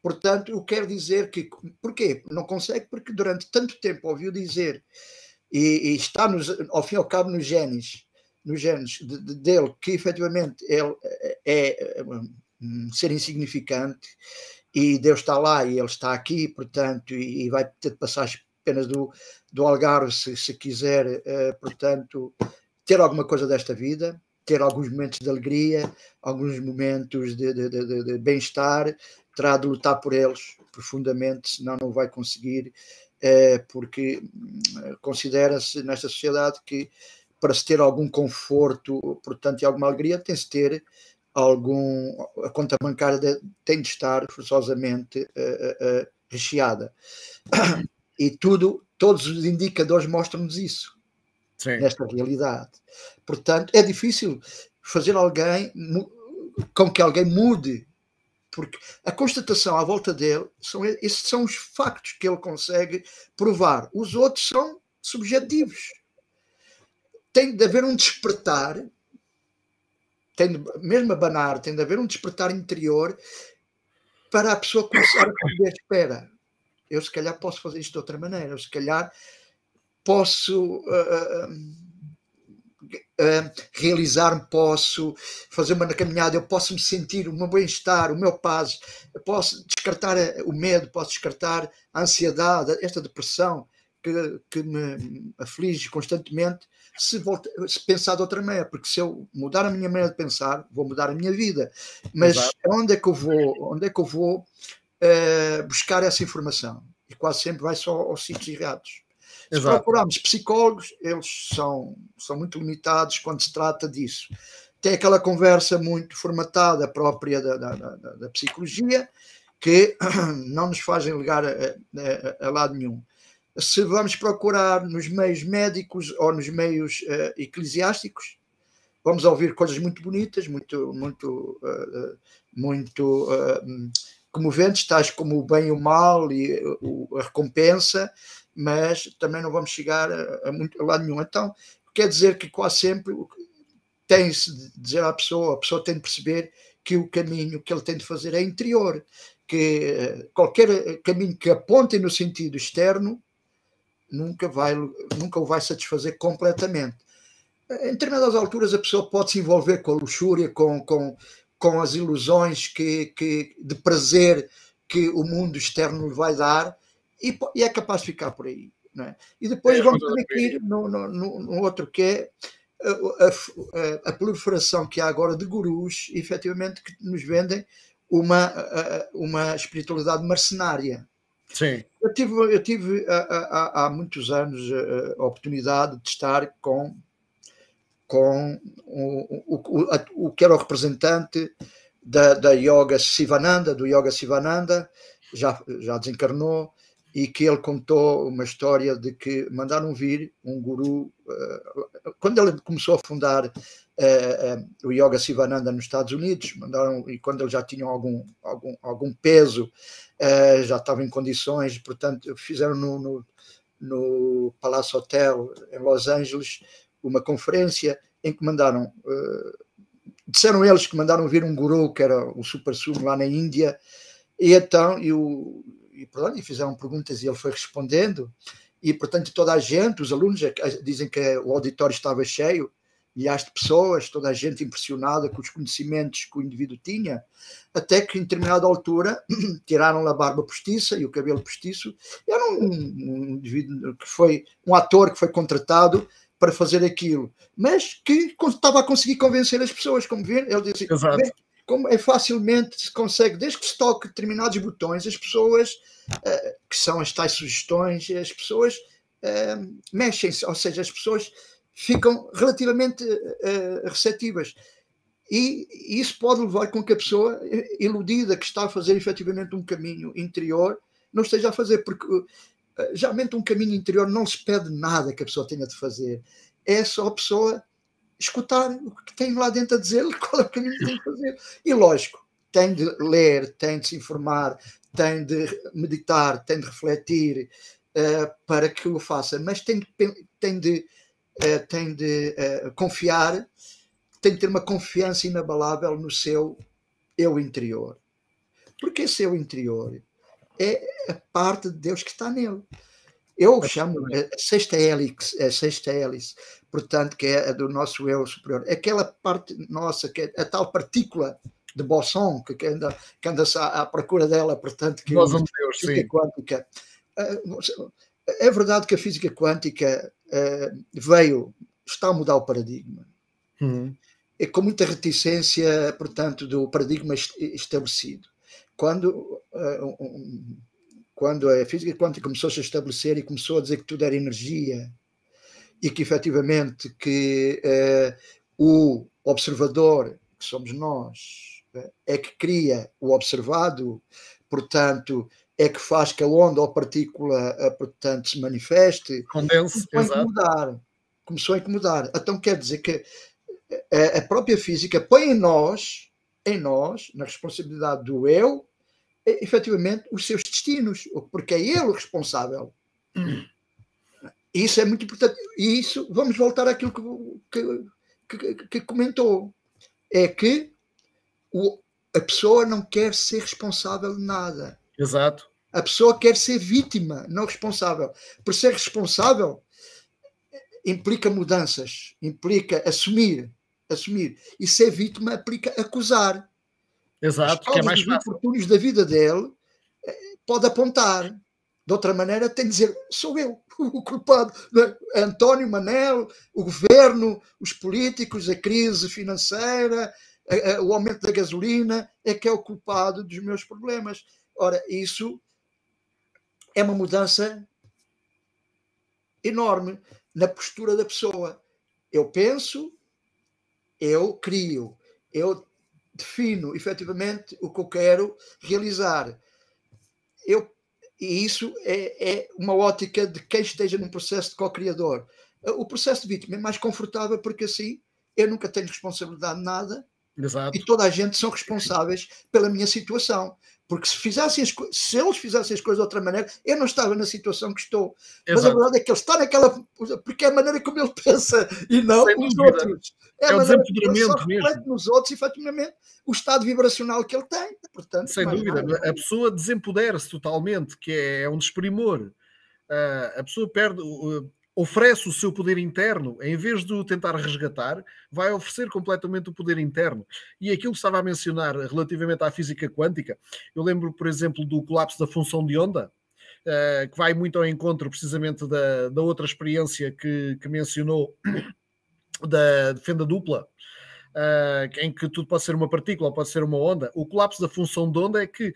Portanto, eu quero dizer que, porquê? Não consegue porque durante tanto tempo ouviu dizer, e está, ao fim e ao cabo, nos genes dele, que efetivamente ele é um ser insignificante, e Deus está lá e ele está aqui, portanto, e vai ter de passar as penas do Algarve se quiser, portanto, ter alguma coisa desta vida, ter alguns momentos de alegria, alguns momentos de bem-estar, terá de lutar por eles profundamente, senão não vai conseguir, porque considera-se nesta sociedade que para se ter algum conforto, portanto, e alguma alegria, tem-se de ter a conta bancária tem de estar forçosamente recheada. E todos os indicadores mostram-nos isso. Sim. Nesta realidade. Portanto, é difícil fazer com que alguém mude, porque a constatação à volta dele, esses são os factos que ele consegue provar. Os outros são subjetivos. Tem de haver um despertar, mesmo abanar, tem de haver um despertar interior para a pessoa começar a perceber, espera, eu se calhar posso fazer isto de outra maneira, eu se calhar posso realizar-me, posso fazer uma caminhada, eu posso me sentir o meu bem-estar, o meu paz, eu posso descartar o medo, posso descartar a ansiedade, esta depressão que me aflige constantemente, se pensar de outra maneira, porque se eu mudar a minha maneira de pensar, vou mudar a minha vida. Mas exato, onde é que eu vou buscar essa informação? E quase sempre vai só aos sítios errados. Se procurarmos psicólogos, eles são muito limitados quando se trata disso. Tem aquela conversa muito formatada própria da psicologia, que não nos fazem ligar a lado nenhum. Se vamos procurar nos meios médicos ou nos meios eclesiásticos, vamos ouvir coisas muito bonitas, muito comoventes, tais como o bem e o mal e a recompensa, mas também não vamos chegar a lado nenhum. Então, quer dizer que quase sempre tem-se de dizer à pessoa, a pessoa tem de perceber que o caminho que ele tem de fazer é interior, que qualquer caminho que aponte no sentido externo nunca o vai satisfazer completamente. Em determinadas alturas a pessoa pode se envolver com a luxúria, com as ilusões de prazer que o mundo externo lhe vai dar, e é capaz de ficar por aí. Não é? E depois vamos também ir no outro, que é a proliferação que há agora de gurus, efetivamente, que nos vendem uma espiritualidade mercenária. Sim. Eu tive há muitos anos a oportunidade de estar com o que era o representante da Yoga Sivananda, do Yoga Sivananda, já desencarnou, e que ele contou uma história de que mandaram vir um guru, quando ele começou a fundar o Yoga Sivananda nos Estados Unidos, e quando ele já tinha algum peso, já estava em condições, portanto fizeram no Palace Hotel em Los Angeles uma conferência em que disseram eles que mandaram vir um guru que era o Super Sumo lá na Índia, e então e fizeram perguntas e ele foi respondendo, e portanto toda a gente, os alunos dizem que o auditório estava cheio, milhares de pessoas, toda a gente impressionada com os conhecimentos que o indivíduo tinha, até que em determinada altura tiraram-lhe a barba postiça e o cabelo postiço. Era um indivíduo que foi um ator que foi contratado para fazer aquilo, mas que estava a conseguir convencer as pessoas, como vê, ele disse, como é facilmente se consegue, desde que se toque determinados botões, as pessoas, que são as tais sugestões, as pessoas mexem-se, ou seja, as pessoas ficam relativamente receptivas. E isso pode levar com que a pessoa iludida, que está a fazer efetivamente um caminho interior, não esteja a fazer, porque geralmente um caminho interior não se pede nada que a pessoa tenha de fazer. É só a pessoa escutar o que tem lá dentro a dizer, qual é o caminho que tem de fazer. E lógico, tem de ler, tem de se informar, tem de meditar, tem de refletir para que o faça. Mas tem de confiar, tem de ter uma confiança inabalável no seu eu interior. Porque esse eu interior é a parte de Deus que está nele. Eu chamo a sexta hélice, portanto, que é a do nosso eu superior. Aquela parte nossa, que é a tal partícula de Bosson, que anda-se à procura dela, portanto, que a física quântica. É verdade que a física quântica está a mudar o paradigma. É com muita reticência, portanto, do paradigma estabelecido. Quando a física quântica começou a se estabelecer e começou a dizer que tudo era energia e que efetivamente que o observador, que somos nós, é que cria o observado, portanto, é que faz que a onda ou a partícula, portanto, se manifeste, começou a incomodar. Então quer dizer que a própria física põe em nós, na responsabilidade do eu, efetivamente os seus destinos, porque é ele o responsável. Isso é muito importante. E isso, vamos voltar àquilo que comentou, é que a pessoa não quer ser responsável de nada. Exato. A pessoa quer ser vítima, não responsável. Por ser responsável implica mudanças, implica assumir. E ser vítima implica acusar. Exato, que é mais fácil. Os infortúnios da vida dele pode apontar. De outra maneira, tem de dizer, sou eu o culpado. António, Manel, o governo, os políticos, a crise financeira, o aumento da gasolina, é que é o culpado dos meus problemas. Ora, isso é uma mudança enorme na postura da pessoa. Eu penso, eu crio, eu defino efetivamente o que eu quero realizar. E isso é uma ótica de quem esteja num processo de co-criador. O processo de vítima é mais confortável porque assim eu nunca tenho responsabilidade de nada. Exato. E toda a gente são responsáveis pela minha situação. Porque se eles fizessem as coisas de outra maneira, eu não estava na situação que estou. Exato. Mas a verdade é que ele está naquela... Porque é a maneira como ele pensa e não os outros. É o desempoderamento mesmo. Nos outros, efetivamente, o estado vibracional que ele tem. Portanto, sem dúvida. A pessoa desempodera-se totalmente, que é um desprimor. A pessoa oferece o seu poder interno, em vez de o tentar resgatar, vai oferecer completamente o poder interno. E aquilo que estava a mencionar relativamente à física quântica, eu lembro, por exemplo, do colapso da função de onda, que vai muito ao encontro precisamente da outra experiência que mencionou, da fenda dupla, em que tudo pode ser uma partícula ou pode ser uma onda. O colapso da função de onda é que,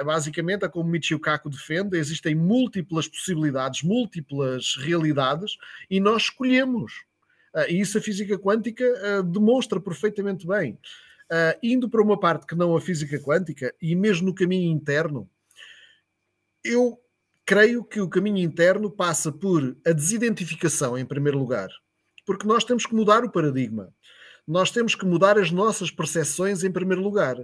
basicamente, é como Michio Kaku defende, existem múltiplas possibilidades, múltiplas realidades, e nós escolhemos. E isso a física quântica demonstra perfeitamente bem. Indo para uma parte que não a física quântica, e mesmo no caminho interno, eu creio que o caminho interno passa por a desidentificação, em primeiro lugar, porque nós temos que mudar o paradigma. Nós temos que mudar as nossas percepções em primeiro lugar.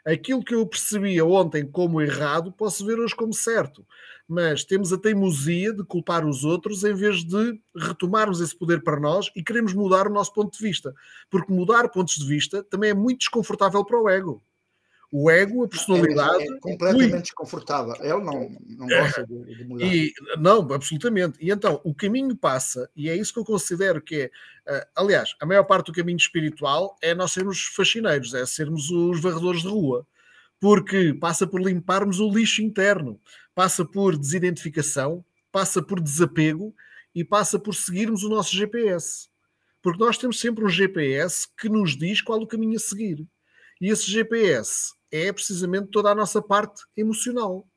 Aquilo que eu percebia ontem como errado, posso ver hoje como certo. Mas temos a teimosia de culpar os outros em vez de retomarmos esse poder para nós e queremos mudar o nosso ponto de vista. Porque mudar pontos de vista também é muito desconfortável para o ego. O ego, a personalidade... É completamente desconfortável. Ele não gosta de mudar. Não, absolutamente. E então, o caminho passa, e é isso que eu considero que é... aliás, a maior parte do caminho espiritual é nós sermos faxineiros, é sermos os varredores de rua. Porque passa por limparmos o lixo interno, passa por desidentificação, passa por desapego e passa por seguirmos o nosso GPS. Porque nós temos sempre um GPS que nos diz qual o caminho a seguir. E esse GPS é precisamente toda a nossa parte emocional.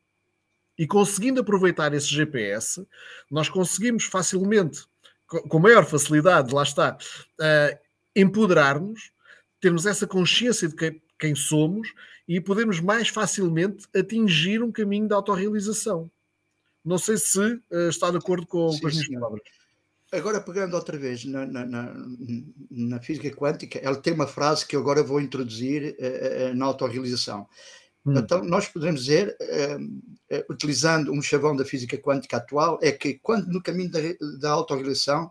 E conseguindo aproveitar esse GPS, nós conseguimos facilmente, com maior facilidade, lá está, empoderar-nos, termos essa consciência de quem somos e podemos mais facilmente atingir um caminho de autorrealização. Não sei se está de acordo com as minhas palavras. Agora, pegando outra vez na física quântica, ela tem uma frase que eu agora vou introduzir na autorrealização. Então, nós podemos dizer, utilizando um chavão da física quântica atual, é que quando no caminho da autorrealização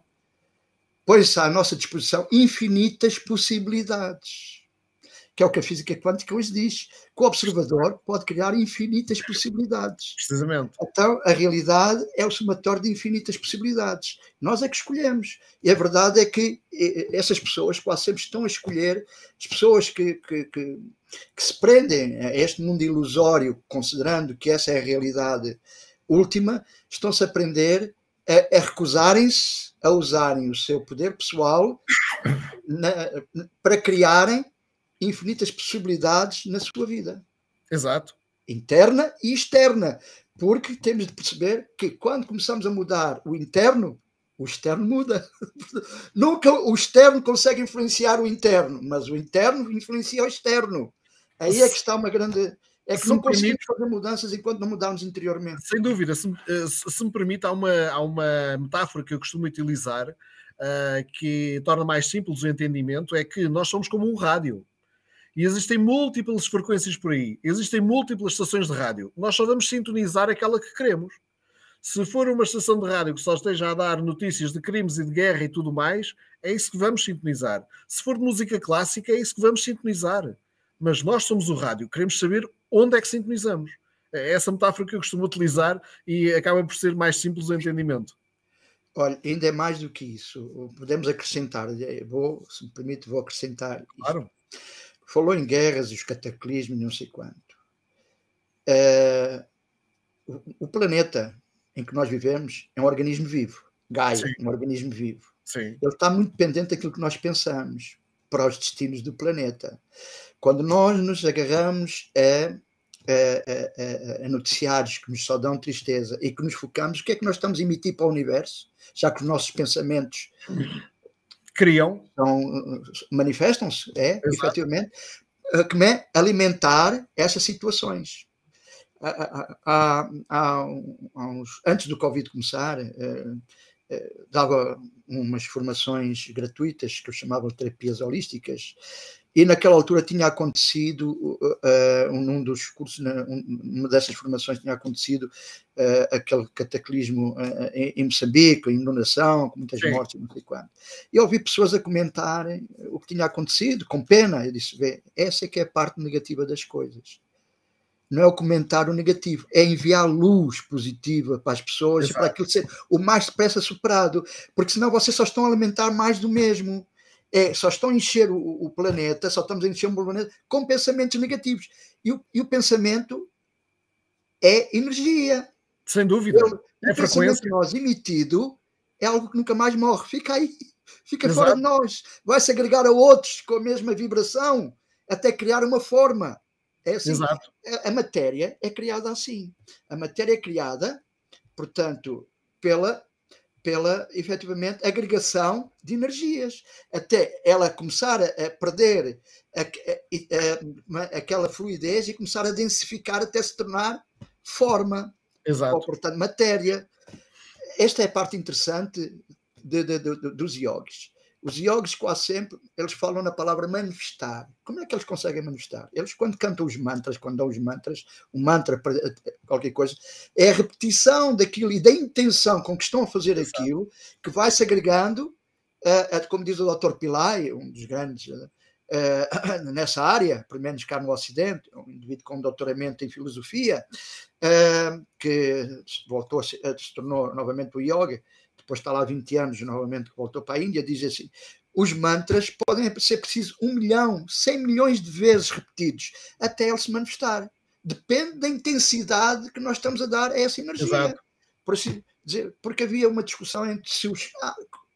põe-se à nossa disposição infinitas possibilidades, que é o que a física quântica hoje diz, que o observador pode criar infinitas possibilidades. Precisamente. Então, a realidade é o somatório de infinitas possibilidades. Nós é que escolhemos. E a verdade é que essas pessoas quase sempre estão a escolher, as pessoas que se prendem a este mundo ilusório, considerando que essa é a realidade última, estão-se a prender a recusarem-se a usarem o seu poder pessoal para criarem infinitas possibilidades na sua vida. Exato. Interna e externa. Porque temos de perceber que quando começamos a mudar o interno, o externo muda. Nunca o externo consegue influenciar o interno, mas o interno influencia o externo. Aí é que está uma grande... É que não conseguimos fazer mudanças enquanto não mudarmos interiormente. Sem dúvida. Se me permite, há uma metáfora que eu costumo utilizar que torna mais simples o entendimento, é que nós somos como um rádio. E existem múltiplas frequências por aí. Existem múltiplas estações de rádio. Nós só vamos sintonizar aquela que queremos. Se for uma estação de rádio que só esteja a dar notícias de crimes e de guerra e tudo mais, é isso que vamos sintonizar. Se for de música clássica, é isso que vamos sintonizar. Mas nós somos o rádio. Queremos saber onde é que sintonizamos. É essa metáfora que eu costumo utilizar e acaba por ser mais simples o entendimento. Olha, ainda é mais do que isso. Podemos acrescentar. Se me permite, vou acrescentar. Claro. Isto. Falou em guerras e os cataclismos, não sei quanto. O planeta em que nós vivemos é um organismo vivo. Gaia, sim, um organismo vivo. Sim. Ele está muito dependente daquilo que nós pensamos para os destinos do planeta. Quando nós nos agarramos a noticiários que nos só dão tristeza e que nos focamos, o que é que nós estamos a emitir para o universo? Já que os nossos pensamentos criam, manifestam-se, efetivamente, que é alimentar essas situações. Antes do Covid começar, dava umas formações gratuitas que eu chamava de terapias holísticas, e naquela altura tinha acontecido, num dos cursos, numa dessas formações tinha acontecido aquele cataclismo em Moçambique, a inundação, com muitas mortes, não sei quanto. E eu ouvi pessoas a comentarem o que tinha acontecido, com pena. Eu disse, essa é que é a parte negativa das coisas. Não é o comentário negativo, é enviar luz positiva para as pessoas, para aquilo ser o mais depressa superado, porque senão vocês só estão a alimentar mais do mesmo. Só estão a encher o planeta, só estamos a encher o planeta com pensamentos negativos. E o pensamento é energia. Sem dúvida. O pensamento nós emitido é algo que nunca mais morre. Fica aí, fica fora de nós. Vai-se agregar a outros com a mesma vibração, até criar uma forma. É assim. Exato. A matéria é criada assim. A matéria é criada, portanto, pela efetivamente, agregação de energias, até ela começar a perder aquela fluidez e começar a densificar até se tornar forma. Exato. Ou, portanto, matéria. Esta é a parte interessante dos yogis. Os yogis quase sempre, eles falam na palavra manifestar. Como é que eles conseguem manifestar? Eles, quando cantam os mantras, quando dão os mantras, um mantra para qualquer coisa, é a repetição daquilo e da intenção com que estão a fazer aquilo, que vai se agregando, como diz o Dr. Pillai, um dos grandes nessa área, pelo menos cá no Ocidente, um indivíduo com doutoramento em filosofia, que voltou se tornou novamente o yoga, depois está lá há 20 anos, novamente voltou para a Índia, diz assim, os mantras podem ser preciso 1 milhão, 100 milhões de vezes repetidos, até ele se manifestar. Depende da intensidade que nós estamos a dar a essa energia. Exato. Por assim dizer, porque havia uma discussão entre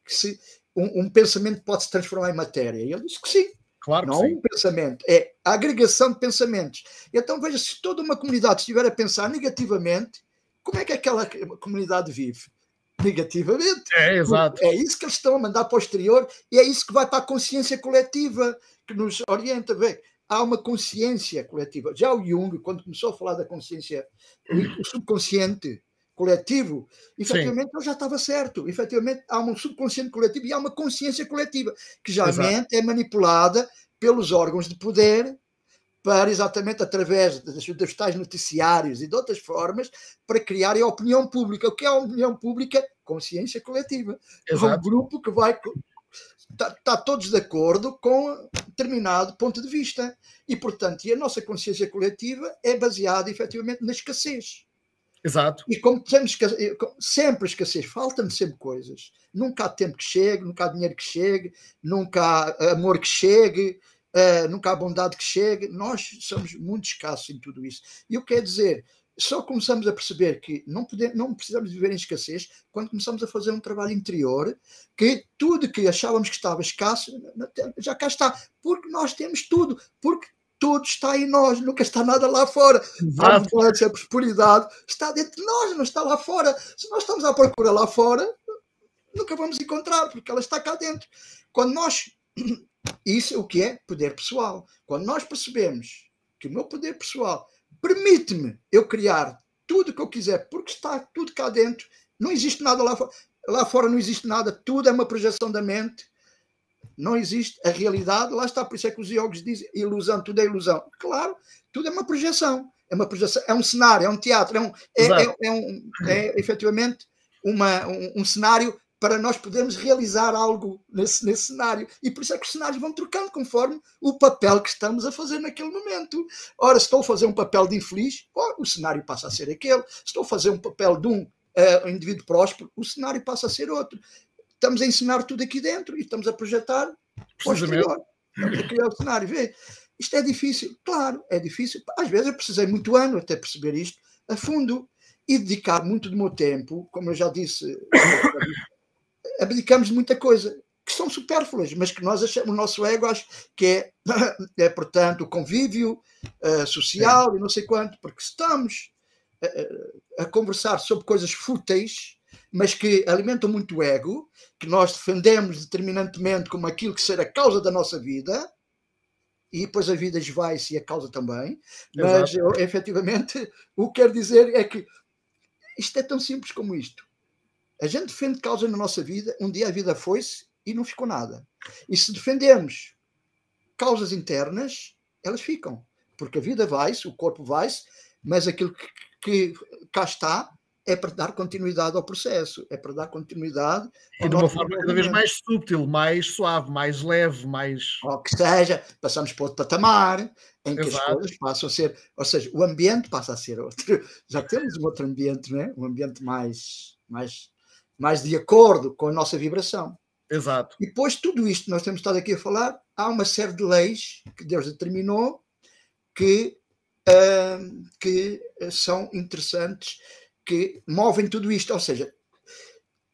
se um pensamento pode se transformar em matéria. E ele disse que sim. Claro que não sim. Um pensamento, é a agregação de pensamentos. Então veja, se toda uma comunidade estiver a pensar negativamente, como é que aquela comunidade vive? Negativamente. Exato. É isso que eles estão a mandar para o exterior e é isso que vai para a consciência coletiva que nos orienta. Vê, há uma consciência coletiva. Já o Jung, quando começou a falar da consciência, o subconsciente, coletivo, efetivamente ele já estava certo. Efetivamente há um subconsciente coletivo e há uma consciência coletiva que geralmente é manipulada pelos órgãos de poder para exatamente através dos tais noticiários e de outras formas para criarem a opinião pública. O que é a opinião pública? Consciência coletiva. Exato. É um grupo que vai... Está todos de acordo com um determinado ponto de vista. E, portanto, a nossa consciência coletiva é baseada, efetivamente, na escassez. Exato. E como temos sempre escassez, faltam sempre coisas. Nunca há tempo que chegue, nunca há dinheiro que chegue, nunca há amor que chegue, nunca há bondade que chegue. Nós somos muito escassos em tudo isso. E o que quer dizer... Só começamos a perceber que não precisamos viver em escassez quando começamos a fazer um trabalho interior, que tudo que achávamos que estava escasso, já cá está. Porque nós temos tudo. Porque tudo está em nós. Nunca está nada lá fora. A abundância, a prosperidade está dentro de nós, não está lá fora. Se nós estamos à procura lá fora, nunca vamos encontrar, porque ela está cá dentro. Quando nós... Isso é o que é poder pessoal. Quando nós percebemos que o meu poder pessoal permite-me eu criar tudo o que eu quiser, porque está tudo cá dentro, não existe nada lá fora. Lá fora não existe nada, tudo é uma projeção da mente, não existe a realidade, lá está, por isso é que os iogos dizem ilusão, tudo é ilusão. Claro, tudo é uma projeção, é um cenário, é um teatro, é efetivamente um cenário para nós podermos realizar algo nesse cenário. E por isso é que os cenários vão trocando conforme o papel que estamos a fazer naquele momento. Ora, se estou a fazer um papel de infeliz, o cenário passa a ser aquele. Se estou a fazer um papel de um indivíduo próspero, o cenário passa a ser outro. Estamos a ensinar tudo aqui dentro e estamos a projetar o exterior. Estamos a criar o cenário. Vê? Isto é difícil. Claro, é difícil. Às vezes eu precisei muito ano até perceber isto a fundo e dedicar muito do meu tempo, como eu já disse... abdicamos de muita coisa que são supérfluas, mas que nós achamos, o nosso ego acha que é portanto, o convívio social e não sei quanto, porque estamos a conversar sobre coisas fúteis, mas que alimentam muito o ego, que nós defendemos determinantemente como aquilo que será a causa da nossa vida, e depois a vida esvai-se e a causa também, mas efetivamente o que quero dizer é que isto é tão simples como isto. A gente defende causas na nossa vida, um dia a vida foi-se e não ficou nada. E se defendemos causas internas, elas ficam. Porque a vida vai-se, o corpo vai-se, mas aquilo que cá está é para dar continuidade ao processo, é para dar continuidade... E de uma forma cada vez mais subtil, mais suave, mais leve, mais... Ou que seja, passamos para outro patamar, em que as coisas passam a ser... Ou seja, o ambiente passa a ser outro. Já temos um outro ambiente, não é? Um ambiente mais de acordo com a nossa vibração. Exato. E depois tudo isto que nós temos estado aqui a falar, há uma série de leis que Deus determinou que são interessantes, que movem tudo isto. Ou seja,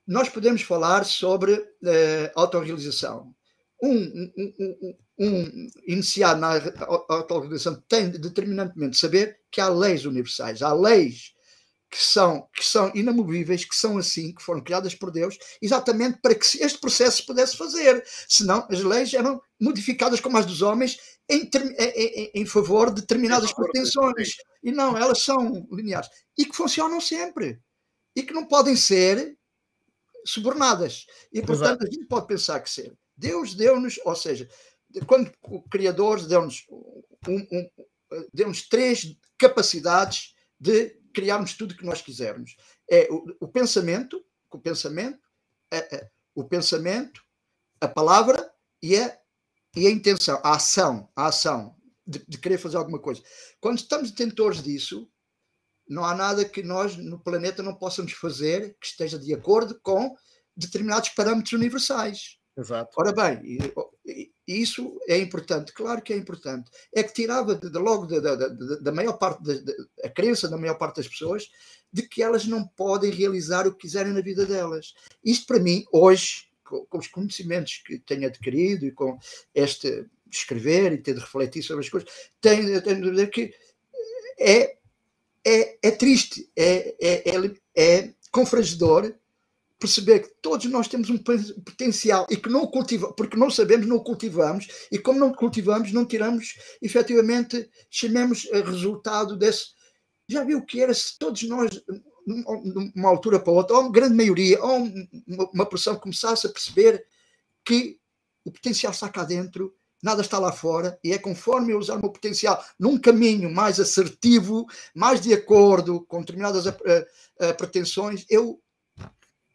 nós podemos falar sobre autorrealização. Iniciado na autorrealização tem determinantemente de saber que há leis universais, há leis que são inamovíveis, que são assim, que foram criadas por Deus, exatamente para que este processo se pudesse fazer. Senão, as leis eram modificadas como as dos homens em favor de determinadas pretensões. E não, elas são lineares. E que funcionam sempre. E que não podem ser subornadas. E, portanto, a gente pode pensar que ser. Deus deu-nos, ou seja, quando o Criador deu-nos 3 capacidades de criarmos tudo o que nós quisermos. É o pensamento, a palavra e a intenção, a ação de querer fazer alguma coisa. Quando estamos detentores disso, não há nada que nós no planeta não possamos fazer que esteja de acordo com determinados parâmetros universais. Exato. Ora bem, isso é importante, claro que é importante. É que tirava logo da maior parte, a crença da maior parte das pessoas, de que elas não podem realizar o que quiserem na vida delas. Isto para mim, hoje, com os conhecimentos que tenho adquirido e com este escrever e ter de refletir sobre as coisas, tenho de dizer que é triste, é confrangedor perceber que todos nós temos um potencial e que não o cultivamos, porque não sabemos, não o cultivamos, e como não o cultivamos, não tiramos, efetivamente, chamemos resultado desse... Já viu o que era se todos nós numa altura para outra, ou uma grande maioria, ou uma porção começasse a perceber que o potencial está cá dentro, nada está lá fora, e é conforme eu usar o meu potencial num caminho mais assertivo, mais de acordo com determinadas pretensões, eu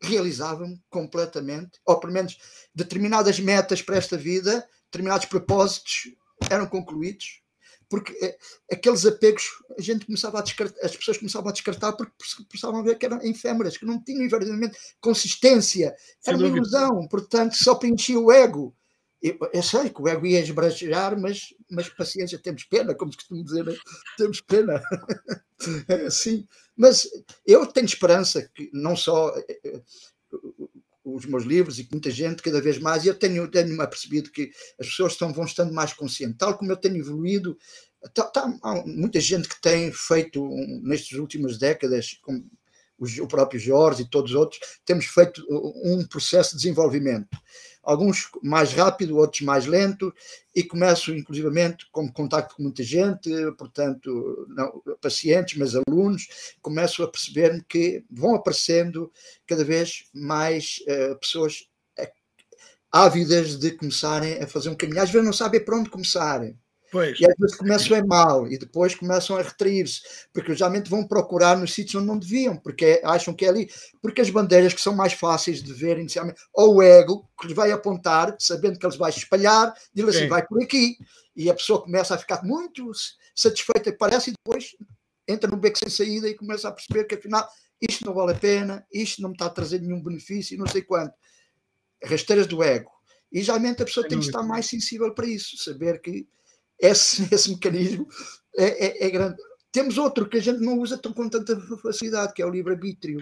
realizava-me completamente, ou pelo menos determinadas metas para esta vida, determinados propósitos eram concluídos, porque aqueles apegos a gente começava a descartar, as pessoas começavam a descartar porque começavam a ver que eram efêmeras, que não tinham verdadeiramente consistência, era uma ilusão, portanto só preenchia o ego. Eu sei que o ego ia esbrajar, mas paciência, temos pena, como se costuma dizer, né? Temos pena. É assim. Mas eu tenho esperança que não só os meus livros e que muita gente, cada vez mais, e eu tenho-me apercebido que as pessoas vão estando mais conscientes, tal como eu tenho evoluído. Há muita gente que tem feito, nestas últimas décadas, como o próprio Jorge e todos os outros, temos feito um processo de desenvolvimento. Alguns mais rápido, outros mais lento, e começo, inclusivamente, com contacto com muita gente, portanto, não pacientes, mas alunos, começo a perceber que vão aparecendo cada vez mais pessoas ávidas de começarem a fazer um caminho. Às vezes não sabem para onde começar. Pois. E às vezes começam mal e depois começam a retrair-se, porque geralmente vão procurar nos sítios onde não deviam, porque acham que é ali, porque as bandeiras que são mais fáceis de ver inicialmente, ou o ego que lhes vai apontar, sabendo que eles vai espalhar, diz assim, vai por aqui, e a pessoa começa a ficar muito satisfeita, parece, e depois entra num beco sem saída e começa a perceber que afinal isto não vale a pena, isto não me está a trazer nenhum benefício, não sei quanto. Rasteiras do ego. E geralmente a pessoa tem que estar mais sensível para isso, saber que esse mecanismo é grande. Temos outro que a gente não usa com tanta facilidade, que é o livre-arbítrio.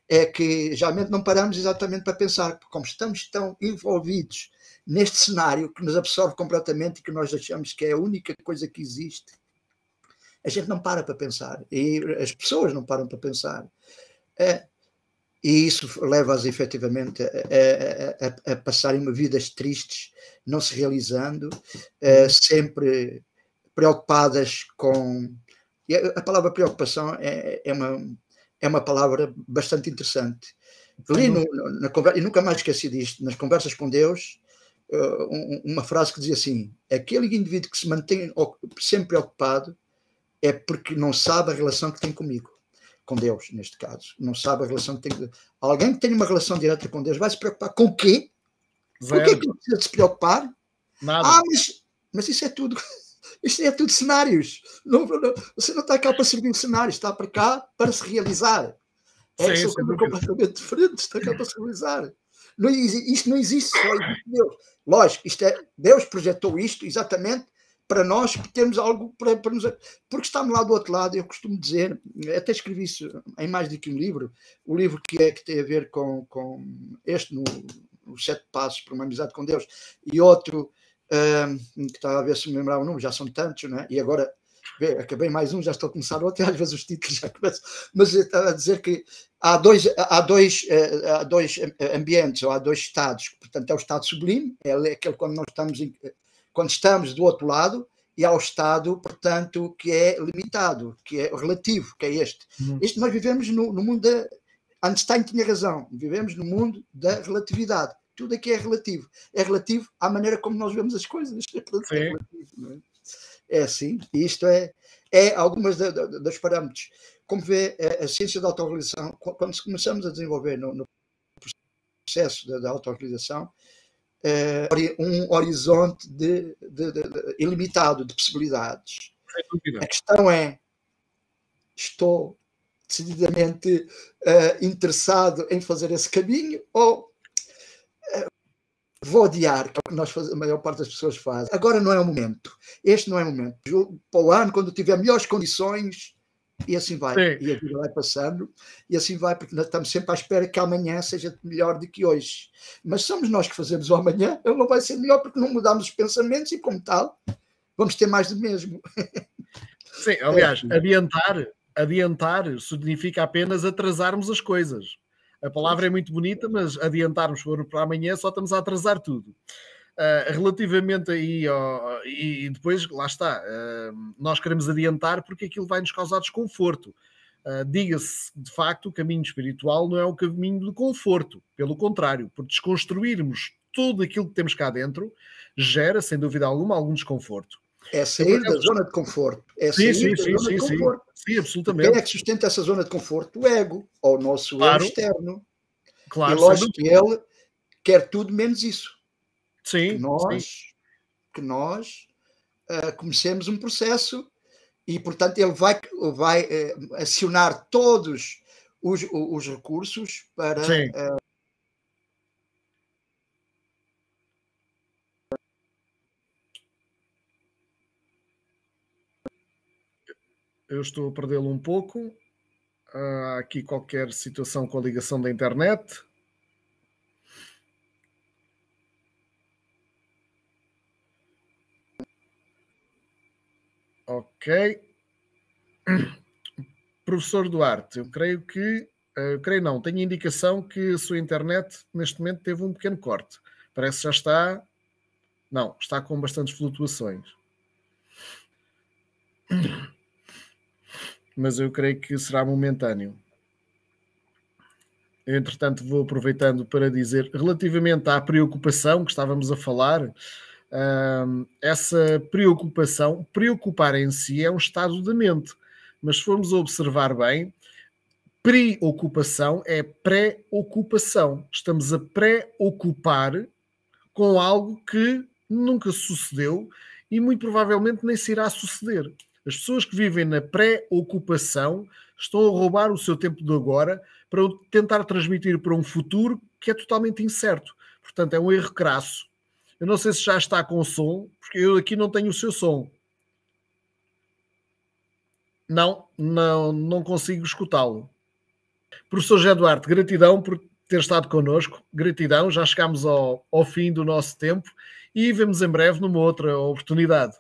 É que geralmente não paramos exatamente para pensar, porque como estamos tão envolvidos neste cenário que nos absorve completamente e que nós achamos que é a única coisa que existe, a gente não para pensar. E as pessoas não param para pensar. E isso leva-as efetivamente a passarem uma vidas tristes, não se realizando, sempre preocupadas com... E a palavra preocupação é uma palavra bastante interessante. Li na conversa, e nunca mais esqueci disto, nas conversas com Deus, uma frase que dizia assim: aquele indivíduo que se mantém sempre preocupado é porque não sabe a relação que tem comigo. Com Deus, neste caso. Não sabe a relação que tem. Alguém que tem uma relação direta com Deus vai se preocupar com o quê? Com o que é que precisa de se preocupar? Nada. Mas isso é tudo. Isto é tudo cenários. Você não está cá para servir cenários, está para cá para se realizar. São coisas completamente diferentes, está cá para se realizar. Isto não existe, só existe Deus. Lógico, Deus projetou isto exatamente para nós termos algo para nos... Porque estamos lá do outro lado, eu costumo dizer, até escrevi isso em mais do que um livro, o livro que tem a ver com este, os 7 Passos para uma Amizade com Deus, e outro, que estava a ver se me lembrar o nome, já são tantos, não é? E agora, acabei mais um, já estou a começar outro, e às vezes os títulos já começam, mas eu estava a dizer que há dois ambientes, ou há dois estados, portanto é o estado sublime, é aquele quando estamos do outro lado, e ao estado, portanto, que é limitado, que é relativo, que é este. Este nós vivemos no mundo da... Einstein tinha razão, vivemos no mundo da relatividade. Tudo aqui é relativo. É relativo à maneira como nós vemos as coisas. É relativo, não é? É assim. E isto é algumas dos parâmetros. Como vê, a ciência da autorrealização, quando começamos a desenvolver no processo da autorrealização, um horizonte ilimitado de possibilidades. A questão é: estou decididamente interessado em fazer esse caminho ou vou adiar, que é o que a maior parte das pessoas faz. Agora não é o momento. Este não é o momento. Para o ano, quando tiver melhores condições, e assim vai. Sim. E a vida vai passando, e assim vai, porque nós estamos sempre à espera que amanhã seja melhor do que hoje. Mas somos nós que fazemos o amanhã, ele não vai ser melhor porque não mudamos os pensamentos e, como tal, vamos ter mais do mesmo. Sim, aliás, adiantar significa apenas atrasarmos as coisas. A palavra é muito bonita, mas adiantarmos para amanhã só estamos a atrasar tudo. Relativamente aí, e depois, lá está, nós queremos adiantar porque aquilo vai nos causar desconforto. Diga-se, de facto, o caminho espiritual não é um caminho de conforto. Pelo contrário, por desconstruirmos tudo aquilo que temos cá dentro, gera, sem dúvida alguma, algum desconforto. É sair da zona de conforto. É sair da zona de conforto. Sim, absolutamente. Quem é que sustenta essa zona de conforto? O ego, ou o nosso eu externo. Claro, e lógico que ele quer tudo menos isso. Sim, que nós comecemos um processo e, portanto, ele vai acionar todos os recursos para... Eu estou a perdê-lo um pouco. Há aqui qualquer situação com a ligação da internet. Ok. Professor Duarte, eu creio que... creio não, tenho indicação que a sua internet neste momento teve um pequeno corte. Parece que já está... Não, está com bastantes flutuações. Mas eu creio que será momentâneo. Eu, entretanto, vou aproveitando para dizer, relativamente à preocupação que estávamos a falar, essa preocupação, preocupar em si é um estado da mente, mas se formos observar bem, preocupação é pré-ocupação. Estamos a pré-ocupar com algo que nunca sucedeu e muito provavelmente nem se irá suceder. As pessoas que vivem na pré-ocupação estão a roubar o seu tempo de agora para tentar transmitir para um futuro que é totalmente incerto. Portanto, é um erro crasso. Eu não sei se já está com som, porque eu aqui não tenho o seu som. Não consigo escutá-lo. Professor José Duarte, gratidão por ter estado connosco. Gratidão, já chegámos ao fim do nosso tempo e vemos em breve numa outra oportunidade.